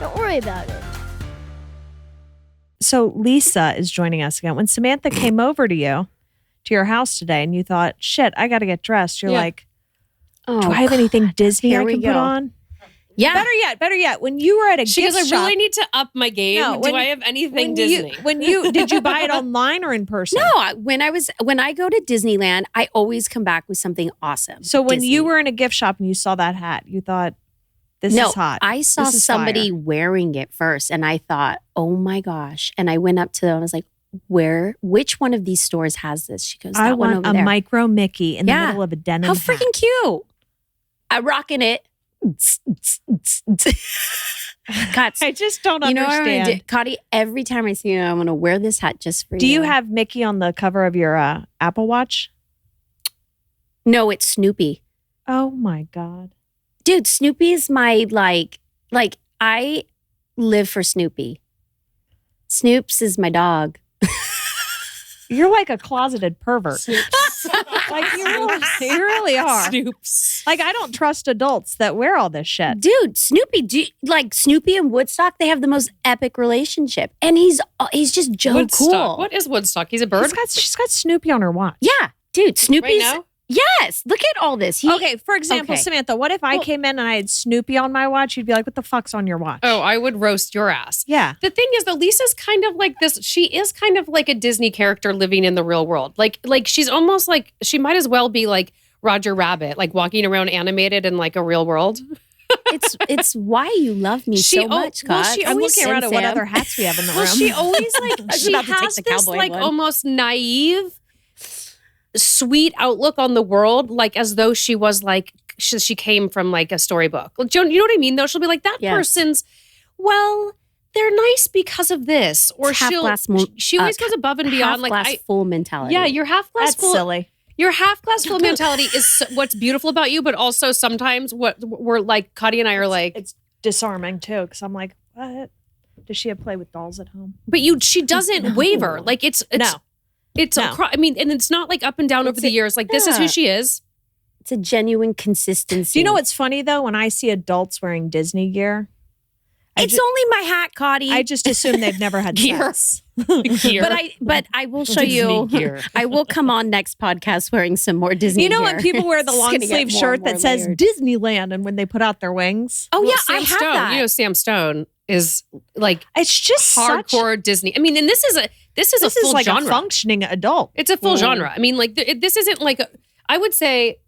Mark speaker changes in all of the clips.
Speaker 1: Don't worry about it.
Speaker 2: So Lisa is joining us again. When Samantha came over to your house today, and you thought, shit, I got to get dressed. You're like, do I have anything Disney I can put on?
Speaker 3: Yeah.
Speaker 2: Better yet, when you were at a gift
Speaker 4: goes,
Speaker 2: shop.
Speaker 4: I really need to up my game. Do I have anything Disney?
Speaker 2: Did you buy it online or in person?
Speaker 3: No, when I go to Disneyland, I always come back with something awesome.
Speaker 2: So when you were in a gift shop and you saw that hat, you thought, this is hot.
Speaker 3: I saw somebody wearing it first and I thought, oh my gosh. And I went up to them and I was like, which one of these stores has this? She goes,
Speaker 2: I want
Speaker 3: one over
Speaker 2: a
Speaker 3: there.
Speaker 2: micro Mickey in the middle of a denim
Speaker 3: How
Speaker 2: hat.
Speaker 3: freaking cute. I'm rocking it. Cuts.
Speaker 2: I just don't understand.
Speaker 3: Kottie, every time I see you, I'm going to wear this hat just for you.
Speaker 2: Do you have Mickey on the cover of your Apple Watch?
Speaker 3: No, it's Snoopy.
Speaker 2: Oh my God.
Speaker 3: Dude, Snoopy is my like I live for Snoopy. Snoops is my dog.
Speaker 2: You're like a closeted pervert. Like you really are.
Speaker 4: Snoops.
Speaker 2: Like I don't trust adults that wear all this shit.
Speaker 3: Dude, Snoopy, like Snoopy and Woodstock, they have the most epic relationship. And he's just Joe
Speaker 4: Woodstock.
Speaker 3: cool.
Speaker 4: What is Woodstock? He's a bird?
Speaker 2: She's got Snoopy on her watch.
Speaker 3: Yeah, dude, Snoopy's
Speaker 4: Right now?
Speaker 3: Yes, look at all this.
Speaker 2: Okay, for example, Samantha, what if I came in and I had Snoopy on my watch? You'd be like, what the fuck's on your watch?
Speaker 4: Oh, I would roast your ass.
Speaker 2: Yeah.
Speaker 4: The thing is, though, Lisa's kind of like this. She is kind of like a Disney character living in the real world. Like she's almost like, she might as well be like Roger Rabbit, like walking around animated in like a real world.
Speaker 3: It's why you love me so much,
Speaker 4: well,
Speaker 3: God.
Speaker 2: I'm looking around at what other hats we have in the room.
Speaker 4: Well, she always like, she
Speaker 3: about to take
Speaker 4: has
Speaker 3: the
Speaker 4: this
Speaker 3: cowboy
Speaker 4: like
Speaker 3: one.
Speaker 4: almost naive, sweet outlook on the world, like as though she was like, she came from like a storybook. Like, you know what I mean, though? She'll be like, that person's, well, they're nice because of this. Or she always goes above and beyond.
Speaker 3: Half glass full mentality.
Speaker 4: Yeah, your half glass
Speaker 2: That's
Speaker 4: full.
Speaker 2: silly.
Speaker 4: Your half glass full mentality is what's beautiful about you, but also sometimes what we're like, Kottie and I are like.
Speaker 2: It's disarming too, because I'm like, what? Does she have play with dolls at home?
Speaker 4: But she doesn't waver. Like it's
Speaker 2: no.
Speaker 4: I mean, and it's not like up and down over the years. Like this is who she is.
Speaker 3: It's a genuine consistency.
Speaker 2: Do you know what's funny though? When I see adults wearing Disney gear,
Speaker 3: it's only my hat, Kottie.
Speaker 2: I just assume they've never had sex.
Speaker 4: Gear.
Speaker 3: But I will show you.
Speaker 4: Gear.
Speaker 3: I will come on next podcast wearing some more Disney.
Speaker 2: You know
Speaker 3: gear.
Speaker 2: when people wear the
Speaker 3: It's
Speaker 2: long
Speaker 3: gonna get
Speaker 2: sleeve
Speaker 3: more
Speaker 2: shirt
Speaker 3: and more
Speaker 2: that says
Speaker 3: layered.
Speaker 2: Disneyland, and when they put out their wings,
Speaker 3: Oh yeah,
Speaker 4: Sam
Speaker 3: I have
Speaker 4: Stone.
Speaker 3: that.
Speaker 4: You know, Sam Stone is like
Speaker 2: it's just
Speaker 4: hardcore Disney. I mean, and this is a full
Speaker 2: like
Speaker 4: genre.
Speaker 2: a functioning adult.
Speaker 4: It's a full genre. I mean, like this isn't like I would say.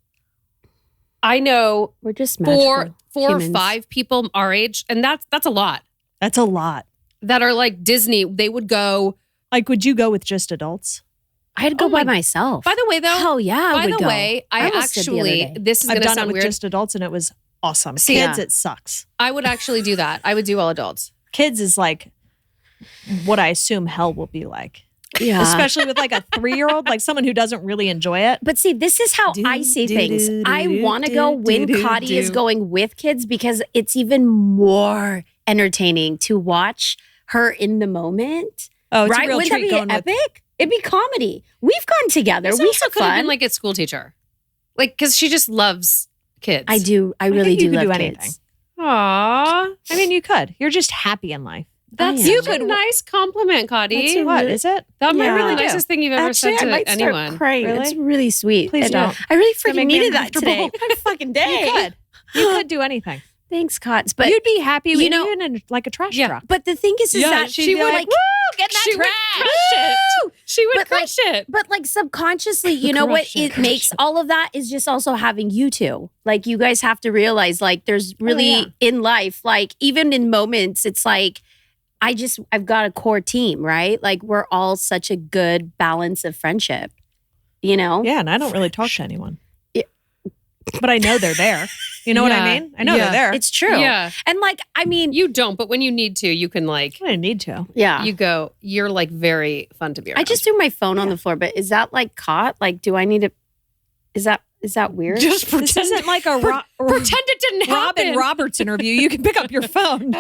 Speaker 4: I know
Speaker 3: We're just
Speaker 4: four or
Speaker 3: humans.
Speaker 4: 5 people our age, and that's a lot.
Speaker 2: That's a lot.
Speaker 4: That are like Disney. They would go.
Speaker 2: Like, would you go with just adults?
Speaker 3: I'd go by myself.
Speaker 4: By the way, though.
Speaker 3: Hell yeah.
Speaker 4: By the way, I
Speaker 3: almost did the other
Speaker 4: actually
Speaker 3: day.
Speaker 4: this is
Speaker 2: I've
Speaker 4: going to
Speaker 2: done
Speaker 4: sound
Speaker 2: it with
Speaker 4: weird.
Speaker 2: just adults, and it was awesome.
Speaker 4: See,
Speaker 2: Kids,
Speaker 3: yeah.
Speaker 2: it sucks.
Speaker 4: I would actually do that. I would do all adults.
Speaker 2: Kids is like what I assume hell will be like.
Speaker 3: Yeah.
Speaker 2: Especially with like a 3-year-old, like someone who doesn't really enjoy it.
Speaker 3: But see, this is how I see things. I want to go when Kottie is going with kids because it's even more entertaining to watch her in the moment.
Speaker 2: Oh, it's
Speaker 3: right?
Speaker 2: a real
Speaker 3: Wouldn't that
Speaker 2: treat
Speaker 3: be
Speaker 2: going with.
Speaker 3: epic? It'd be comedy. We've gone together.
Speaker 4: This
Speaker 3: We
Speaker 4: also
Speaker 3: have
Speaker 4: could have
Speaker 3: fun.
Speaker 4: been like a school teacher, like because she just loves kids.
Speaker 3: I do. I really
Speaker 2: think you
Speaker 3: do
Speaker 2: could
Speaker 3: love
Speaker 2: do
Speaker 3: kids.
Speaker 2: anything.
Speaker 4: Aww,
Speaker 2: I mean, you could. You're just happy in life.
Speaker 4: that's
Speaker 3: You
Speaker 4: such a nice compliment, Kottie.
Speaker 2: That's what is it?
Speaker 4: That might be
Speaker 3: Yeah.
Speaker 4: the nicest thing you've ever
Speaker 3: Actually,
Speaker 4: said
Speaker 3: I
Speaker 4: to
Speaker 3: might
Speaker 4: anyone.
Speaker 3: start crying.
Speaker 2: Really?
Speaker 3: It's really sweet.
Speaker 2: Please
Speaker 3: And,
Speaker 2: don't.
Speaker 3: I really
Speaker 2: Gonna
Speaker 3: freaking
Speaker 2: make me
Speaker 3: needed that today.
Speaker 2: uncomfortable.
Speaker 3: God fucking day.
Speaker 2: You could. You could do anything.
Speaker 3: Thanks, Cots. But
Speaker 2: You'd be happy with
Speaker 3: you know-
Speaker 2: even in like a trash
Speaker 4: Yeah.
Speaker 2: truck.
Speaker 3: But the thing is that
Speaker 2: she'd be like, "Woo, get in that
Speaker 4: She would
Speaker 2: trash."
Speaker 4: crush it. She would
Speaker 3: But, like,
Speaker 4: crush it.
Speaker 3: But like subconsciously, you know what
Speaker 2: Crush it,
Speaker 3: it makes all of that is just also having you two. Like you guys have to realize like there's really
Speaker 2: yeah.
Speaker 3: in life, like even in moments, it's like I've got a core team, right? Like we're all such a good balance of friendship, you know?
Speaker 2: Yeah, and I don't really talk to anyone.
Speaker 3: Yeah.
Speaker 2: But I know they're there. You know what I
Speaker 4: Yeah.
Speaker 2: mean? I know
Speaker 4: Yeah.
Speaker 2: they're there.
Speaker 3: It's true.
Speaker 4: Yeah.
Speaker 3: And like, I mean,
Speaker 4: You don't, but when you need to, you can like
Speaker 2: I need to.
Speaker 3: yeah.
Speaker 4: you're like very fun to be around.
Speaker 3: I just threw my phone on the floor, but is that like caught? Like, do I need to, is that weird?
Speaker 4: just
Speaker 2: This isn't like a
Speaker 4: pretend it didn't happen.
Speaker 2: Robin Roberts interview. You can pick up your phone.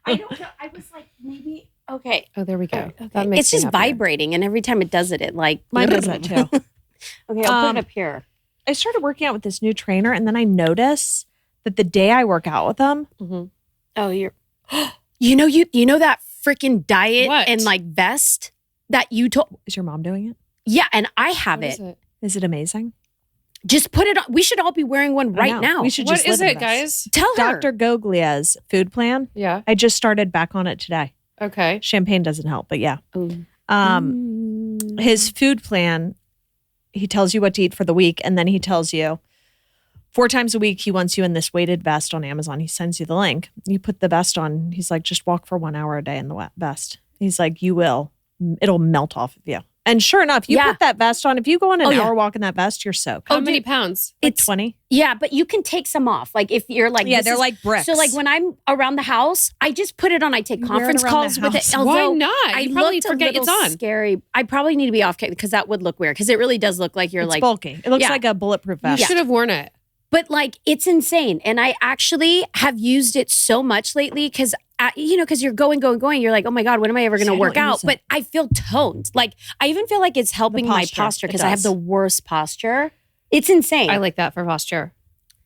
Speaker 3: I don't know. I was like, maybe, okay.
Speaker 4: Oh, there we go.
Speaker 3: Okay.
Speaker 4: That makes
Speaker 3: It's
Speaker 4: me
Speaker 3: just
Speaker 4: happier.
Speaker 3: vibrating, and every time it does it, it like
Speaker 2: Mine does that too.
Speaker 3: Okay, I'll put it up here.
Speaker 2: I started working out with this new trainer, and then I noticed that the day I work out with them,
Speaker 3: Oh, you're You know that freaking diet and like vest that you told.
Speaker 2: Is your mom doing it?
Speaker 3: Yeah, and I have it.
Speaker 2: Is it amazing?
Speaker 3: Just put it on. We should all be wearing one right now.
Speaker 2: We should just
Speaker 4: What is
Speaker 2: live
Speaker 4: it, guys?
Speaker 3: Tell her.
Speaker 2: Dr. Goglia's food plan.
Speaker 4: Yeah.
Speaker 2: I just started back on it today.
Speaker 4: Okay.
Speaker 2: Champagne doesn't help, but yeah. His food plan, he tells you what to eat for the week, and then he tells you 4 times a week he wants you in this weighted vest on Amazon. He sends you the link. You put the vest on. He's like, just walk for 1 hour a day in the vest. He's like, it'll melt off of you. And sure enough, you put that vest on. If you go on an hour walk in that vest, you're soaked.
Speaker 4: How many pounds?
Speaker 2: Like 20.
Speaker 3: Yeah, but you can take some off. Like if you're like,
Speaker 2: they're like bricks.
Speaker 3: So like when I'm around the house, I just put it on. I take conference calls with it.
Speaker 4: Why not? You probably forget it's on.
Speaker 3: Scary. I probably need to be off because that would look weird because it really does look like you're
Speaker 2: it's bulky. It looks like a bulletproof vest.
Speaker 4: You should have worn it.
Speaker 3: But like, it's insane. And I actually have used it so much lately because, because you're going. You're like, oh my God, when am I ever going to work out? But I feel toned. Like, I even feel like it's helping my posture because I have the worst posture. It's insane.
Speaker 4: I like that for posture.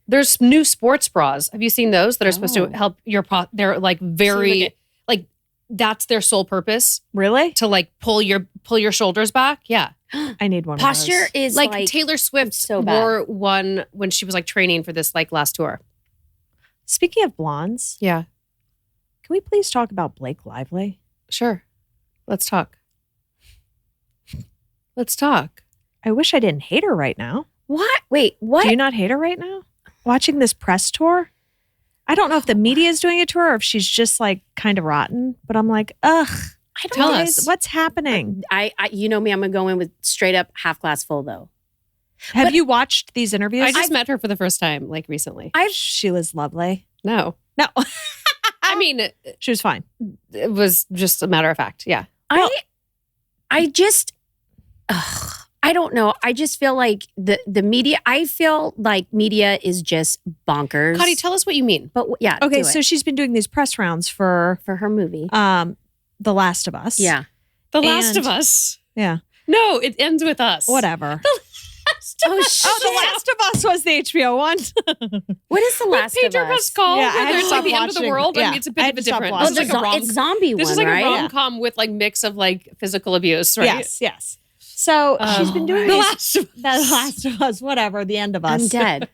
Speaker 4: There's new sports bras. Have you seen those that are supposed to help your they're like very, like that's their sole purpose.
Speaker 2: Really?
Speaker 4: To like pull your shoulders back. Yeah.
Speaker 2: I need one
Speaker 3: posture
Speaker 2: of those.
Speaker 3: is
Speaker 4: like Taylor Swift wore one when she was like training for this like last tour.
Speaker 2: Speaking of blondes.
Speaker 4: Yeah.
Speaker 2: Can we please talk about Blake Lively?
Speaker 4: Sure. Let's talk. Let's talk.
Speaker 2: I wish I didn't hate her right now.
Speaker 3: What? Wait, what?
Speaker 2: Do you not hate her right now? Watching this press tour? I don't know if the media is doing it to her or if she's just like kind of rotten, but I'm like, ugh.
Speaker 4: Tell us
Speaker 2: what's happening.
Speaker 3: I you know me, I'm gonna go in with straight up half glass full though.
Speaker 2: Have you watched these interviews?
Speaker 4: I just met her for the first time, like recently.
Speaker 2: She was lovely.
Speaker 4: No. I mean,
Speaker 2: she was fine.
Speaker 4: It was just a matter of fact. Yeah.
Speaker 3: I just, I don't know. I just feel like the media. I feel like media is just bonkers.
Speaker 4: Kottie, tell us what you mean.
Speaker 3: But yeah.
Speaker 2: Okay, so she's been doing these press rounds for
Speaker 3: her movie.
Speaker 2: The Last of Us.
Speaker 3: Yeah.
Speaker 4: The Last of Us.
Speaker 2: Yeah.
Speaker 4: No, it ends with us.
Speaker 2: Whatever.
Speaker 3: Oh,
Speaker 2: The Last of Us was the HBO one.
Speaker 3: What is The Last of Us?
Speaker 4: Pedro Pascal,
Speaker 2: Yeah,
Speaker 4: where there's like the end of the world.
Speaker 2: Yeah.
Speaker 4: I mean, it's a bit of a different.
Speaker 3: Oh, it's zombie one,
Speaker 4: This is like
Speaker 3: right?
Speaker 4: a rom-com with like mix of like physical abuse, right?
Speaker 2: Yes. So she's been doing
Speaker 4: The
Speaker 2: The Last of Us, whatever, The End of Us.
Speaker 3: I'm dead.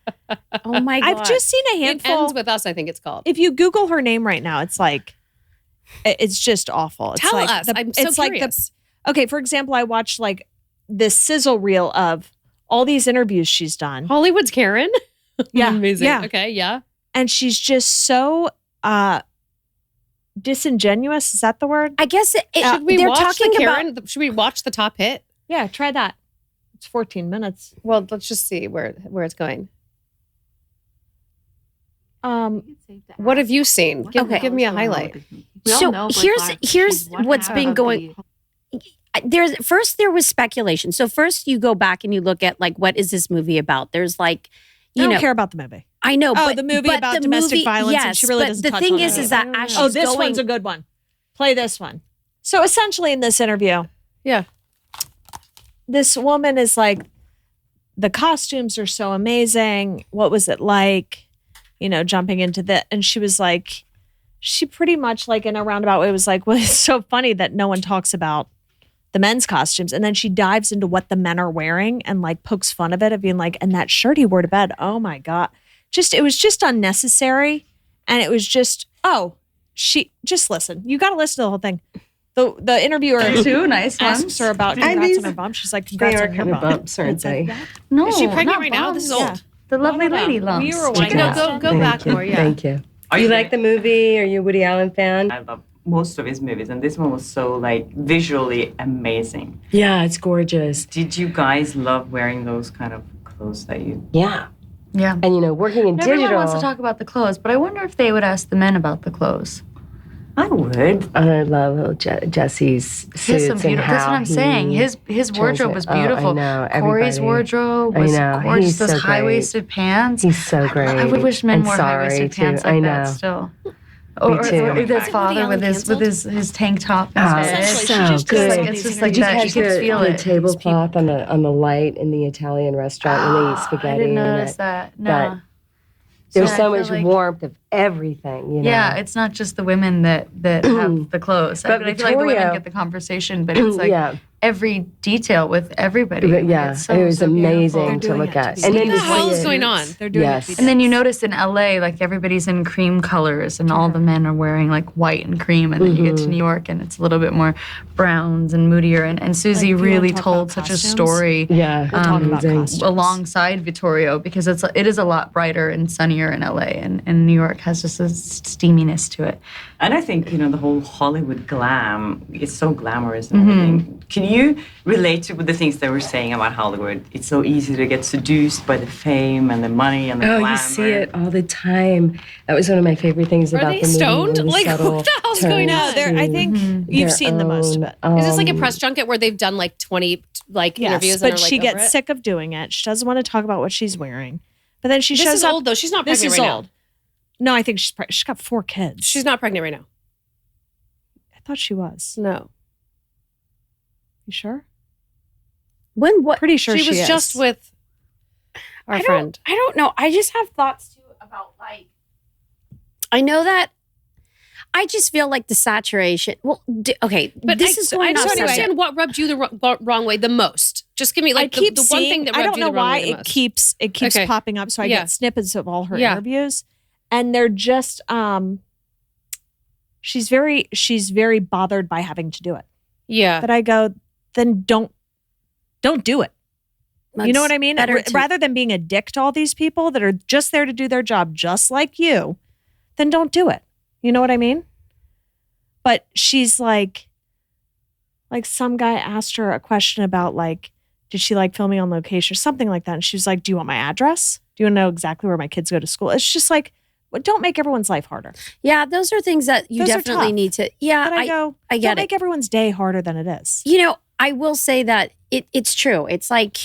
Speaker 3: Oh my God.
Speaker 2: I've just seen a handful.
Speaker 4: It ends with us, I think it's called.
Speaker 2: If you Google her name right now, it's like, it's just awful. It's
Speaker 4: Tell
Speaker 2: like
Speaker 4: us. I'm so curious.
Speaker 2: Okay, for example, I watched like this sizzle reel of all these interviews she's done.
Speaker 4: Hollywood's Karen?
Speaker 2: Yeah.
Speaker 4: Amazing.
Speaker 2: Yeah.
Speaker 4: Okay, yeah.
Speaker 2: And she's just so disingenuous. Is that the word?
Speaker 3: I guess
Speaker 4: Should we
Speaker 3: they're
Speaker 4: watch
Speaker 3: talking
Speaker 4: the
Speaker 3: about.
Speaker 4: Karen? Should we watch the top hit?
Speaker 2: Yeah, try that. It's 14 minutes.
Speaker 4: Well, let's just see where it's going. What have you seen? Give me a highlight.
Speaker 3: So here's what's been going. There was speculation. So first you go back and you look at like, what is this movie about? There's like,
Speaker 2: I don't care about the movie.
Speaker 3: I know.
Speaker 2: The movie about domestic violence.
Speaker 3: Yes,
Speaker 2: and she really doesn't touch on it.
Speaker 3: The thing is that as she's
Speaker 2: this one's a good one. Play this one. So essentially in this interview, this woman is like, the costumes are so amazing. What was it like? Jumping into and she was like, she pretty much like in a roundabout way was like, well, it's so funny that no one talks about the men's costumes. And then she dives into what the men are wearing and like pokes fun of it of being like, and that shirt he wore to bed. Oh my God. It was just unnecessary. And it was just, she just listen. You got to listen to the whole thing. The interviewer
Speaker 1: two nice
Speaker 2: asks her about congrats on her bump. She's like, congrats on your
Speaker 1: bumps, aren't they?
Speaker 3: No,
Speaker 4: is she pregnant right now? This is old.
Speaker 1: The lovely lady lumps.
Speaker 2: We were winding
Speaker 4: Go back more. Yeah.
Speaker 1: Thank you. Do you like the movie? Are you a Woody Allen fan?
Speaker 5: I love most of his movies, and this one was so like visually amazing.
Speaker 1: Yeah, it's gorgeous.
Speaker 5: Did you guys love wearing those kind of clothes that you?
Speaker 1: Yeah.
Speaker 6: Yeah.
Speaker 1: And working in digital.
Speaker 6: Everyone wants to talk about the clothes, but I wonder if they would ask the men about the clothes.
Speaker 5: I would.
Speaker 1: I love Jesse's suits and how
Speaker 6: that's what I'm saying. His wardrobe was beautiful.
Speaker 1: I know.
Speaker 6: Corey's wardrobe was gorgeous.
Speaker 1: He's
Speaker 6: those
Speaker 1: so
Speaker 6: high-waisted pants.
Speaker 1: He's so great.
Speaker 6: I would wish men
Speaker 1: and
Speaker 6: wore high-waisted pants like that still. Or his father with his tank top.
Speaker 1: It's
Speaker 6: so good. It's just like that. You could feel
Speaker 1: the
Speaker 6: it.
Speaker 1: tablecloth on the light in the Italian restaurant when they eat spaghetti.
Speaker 6: I didn't notice that. No.
Speaker 1: There's
Speaker 6: I
Speaker 1: so
Speaker 6: feel
Speaker 1: much
Speaker 6: like-
Speaker 1: warmth of everything, you know.
Speaker 6: Yeah, it's not just the women that have the clothes.
Speaker 1: But
Speaker 6: I feel like the women
Speaker 1: Victoria-
Speaker 6: get the conversation, but it's like
Speaker 1: yeah.
Speaker 6: every detail with everybody.
Speaker 1: But
Speaker 6: Like,
Speaker 1: yeah,
Speaker 6: it's so,
Speaker 1: it was
Speaker 6: so
Speaker 1: amazing
Speaker 6: beautiful.
Speaker 1: to
Speaker 2: doing
Speaker 1: look
Speaker 2: it to
Speaker 1: at.
Speaker 2: be
Speaker 1: And
Speaker 4: What
Speaker 1: then
Speaker 4: the
Speaker 1: to
Speaker 4: hell
Speaker 1: see
Speaker 4: is
Speaker 1: it-
Speaker 4: going on?
Speaker 2: They're doing
Speaker 1: Yes.
Speaker 2: it to be
Speaker 6: And then you
Speaker 2: dicks.
Speaker 6: notice in LA, like everybody's in cream colors and all the men are wearing like white and cream. And then you get to New York and it's a little bit more browns and moodier. And Susie
Speaker 2: Like, if you wanna
Speaker 6: really
Speaker 2: talk
Speaker 6: told
Speaker 2: about
Speaker 6: such a
Speaker 2: costumes,
Speaker 6: story
Speaker 1: Yeah,
Speaker 2: We'll talk about
Speaker 1: amazing.
Speaker 2: costumes.
Speaker 6: alongside Vittorio because it is a lot brighter and sunnier in LA. And New York has just a steaminess to it.
Speaker 5: And I think, the whole Hollywood glam, it's so glamorous and everything. Can you relate to the things they were saying about Hollywood? It's so easy to get seduced by the fame and the money and the glamour.
Speaker 1: You see it all the time. That was one of my favorite things
Speaker 4: Are
Speaker 1: about
Speaker 4: they
Speaker 1: the movie.
Speaker 4: stoned?
Speaker 1: were the
Speaker 4: Like,
Speaker 1: subtle
Speaker 4: what the hell's going
Speaker 1: turns
Speaker 4: on?
Speaker 2: No, I think
Speaker 1: to
Speaker 2: you've
Speaker 1: their
Speaker 2: seen the most of
Speaker 1: own,
Speaker 2: it.
Speaker 4: Is this like a press junket where they've done like 20 like interviews?
Speaker 2: But
Speaker 4: and are, like,
Speaker 2: she
Speaker 4: over
Speaker 2: gets
Speaker 4: it?
Speaker 2: sick of doing it. She doesn't want to talk about what she's wearing. But then she
Speaker 4: This
Speaker 2: shows
Speaker 4: is
Speaker 2: up.
Speaker 4: old though. She's not
Speaker 2: This
Speaker 4: pregnant
Speaker 2: is
Speaker 4: right
Speaker 2: old.
Speaker 4: now.
Speaker 2: No, I think she's got 4 kids.
Speaker 4: She's not pregnant right now.
Speaker 2: I thought she was.
Speaker 4: No.
Speaker 2: You sure?
Speaker 3: What?
Speaker 2: Pretty sure
Speaker 4: she was
Speaker 2: is.
Speaker 4: just with our friend.
Speaker 3: I don't know. I just have thoughts too about like. I know that. I just feel like the saturation. Well, okay,
Speaker 4: But
Speaker 3: this
Speaker 4: I,
Speaker 3: is going
Speaker 4: I just
Speaker 3: off subject.
Speaker 4: understand what rubbed you the wrong way the most. Just give me like
Speaker 2: I keep
Speaker 4: the one
Speaker 2: seeing,
Speaker 4: thing that
Speaker 2: I
Speaker 4: rubbed
Speaker 2: don't
Speaker 4: you
Speaker 2: know
Speaker 4: the wrong
Speaker 2: why
Speaker 4: way the
Speaker 2: it
Speaker 4: most.
Speaker 2: keeps
Speaker 4: Okay.
Speaker 2: popping up. So I
Speaker 4: Yeah.
Speaker 2: get snippets of all her
Speaker 4: Yeah.
Speaker 2: interviews, and they're just she's very bothered by having to do it.
Speaker 4: Yeah.
Speaker 2: But I go, then don't do it. You know what I mean?
Speaker 3: Better to-
Speaker 2: Rather than being a dick to all these people that are just there to do their job just like you, then don't do it. You know what I mean? But she's like some guy asked her a question about like, did she like filming on location or something like that? And she was like, do you want my address? Do you want to know exactly where my kids go to school? It's just like, well, don't make everyone's life harder.
Speaker 3: Yeah, those are things that you
Speaker 2: Those are
Speaker 3: definitely
Speaker 2: tough.
Speaker 3: need to. Yeah,
Speaker 2: But I go,
Speaker 3: I get
Speaker 2: don't
Speaker 3: it.
Speaker 2: make everyone's day harder than it is.
Speaker 3: You know, I will say that it's true. It's like,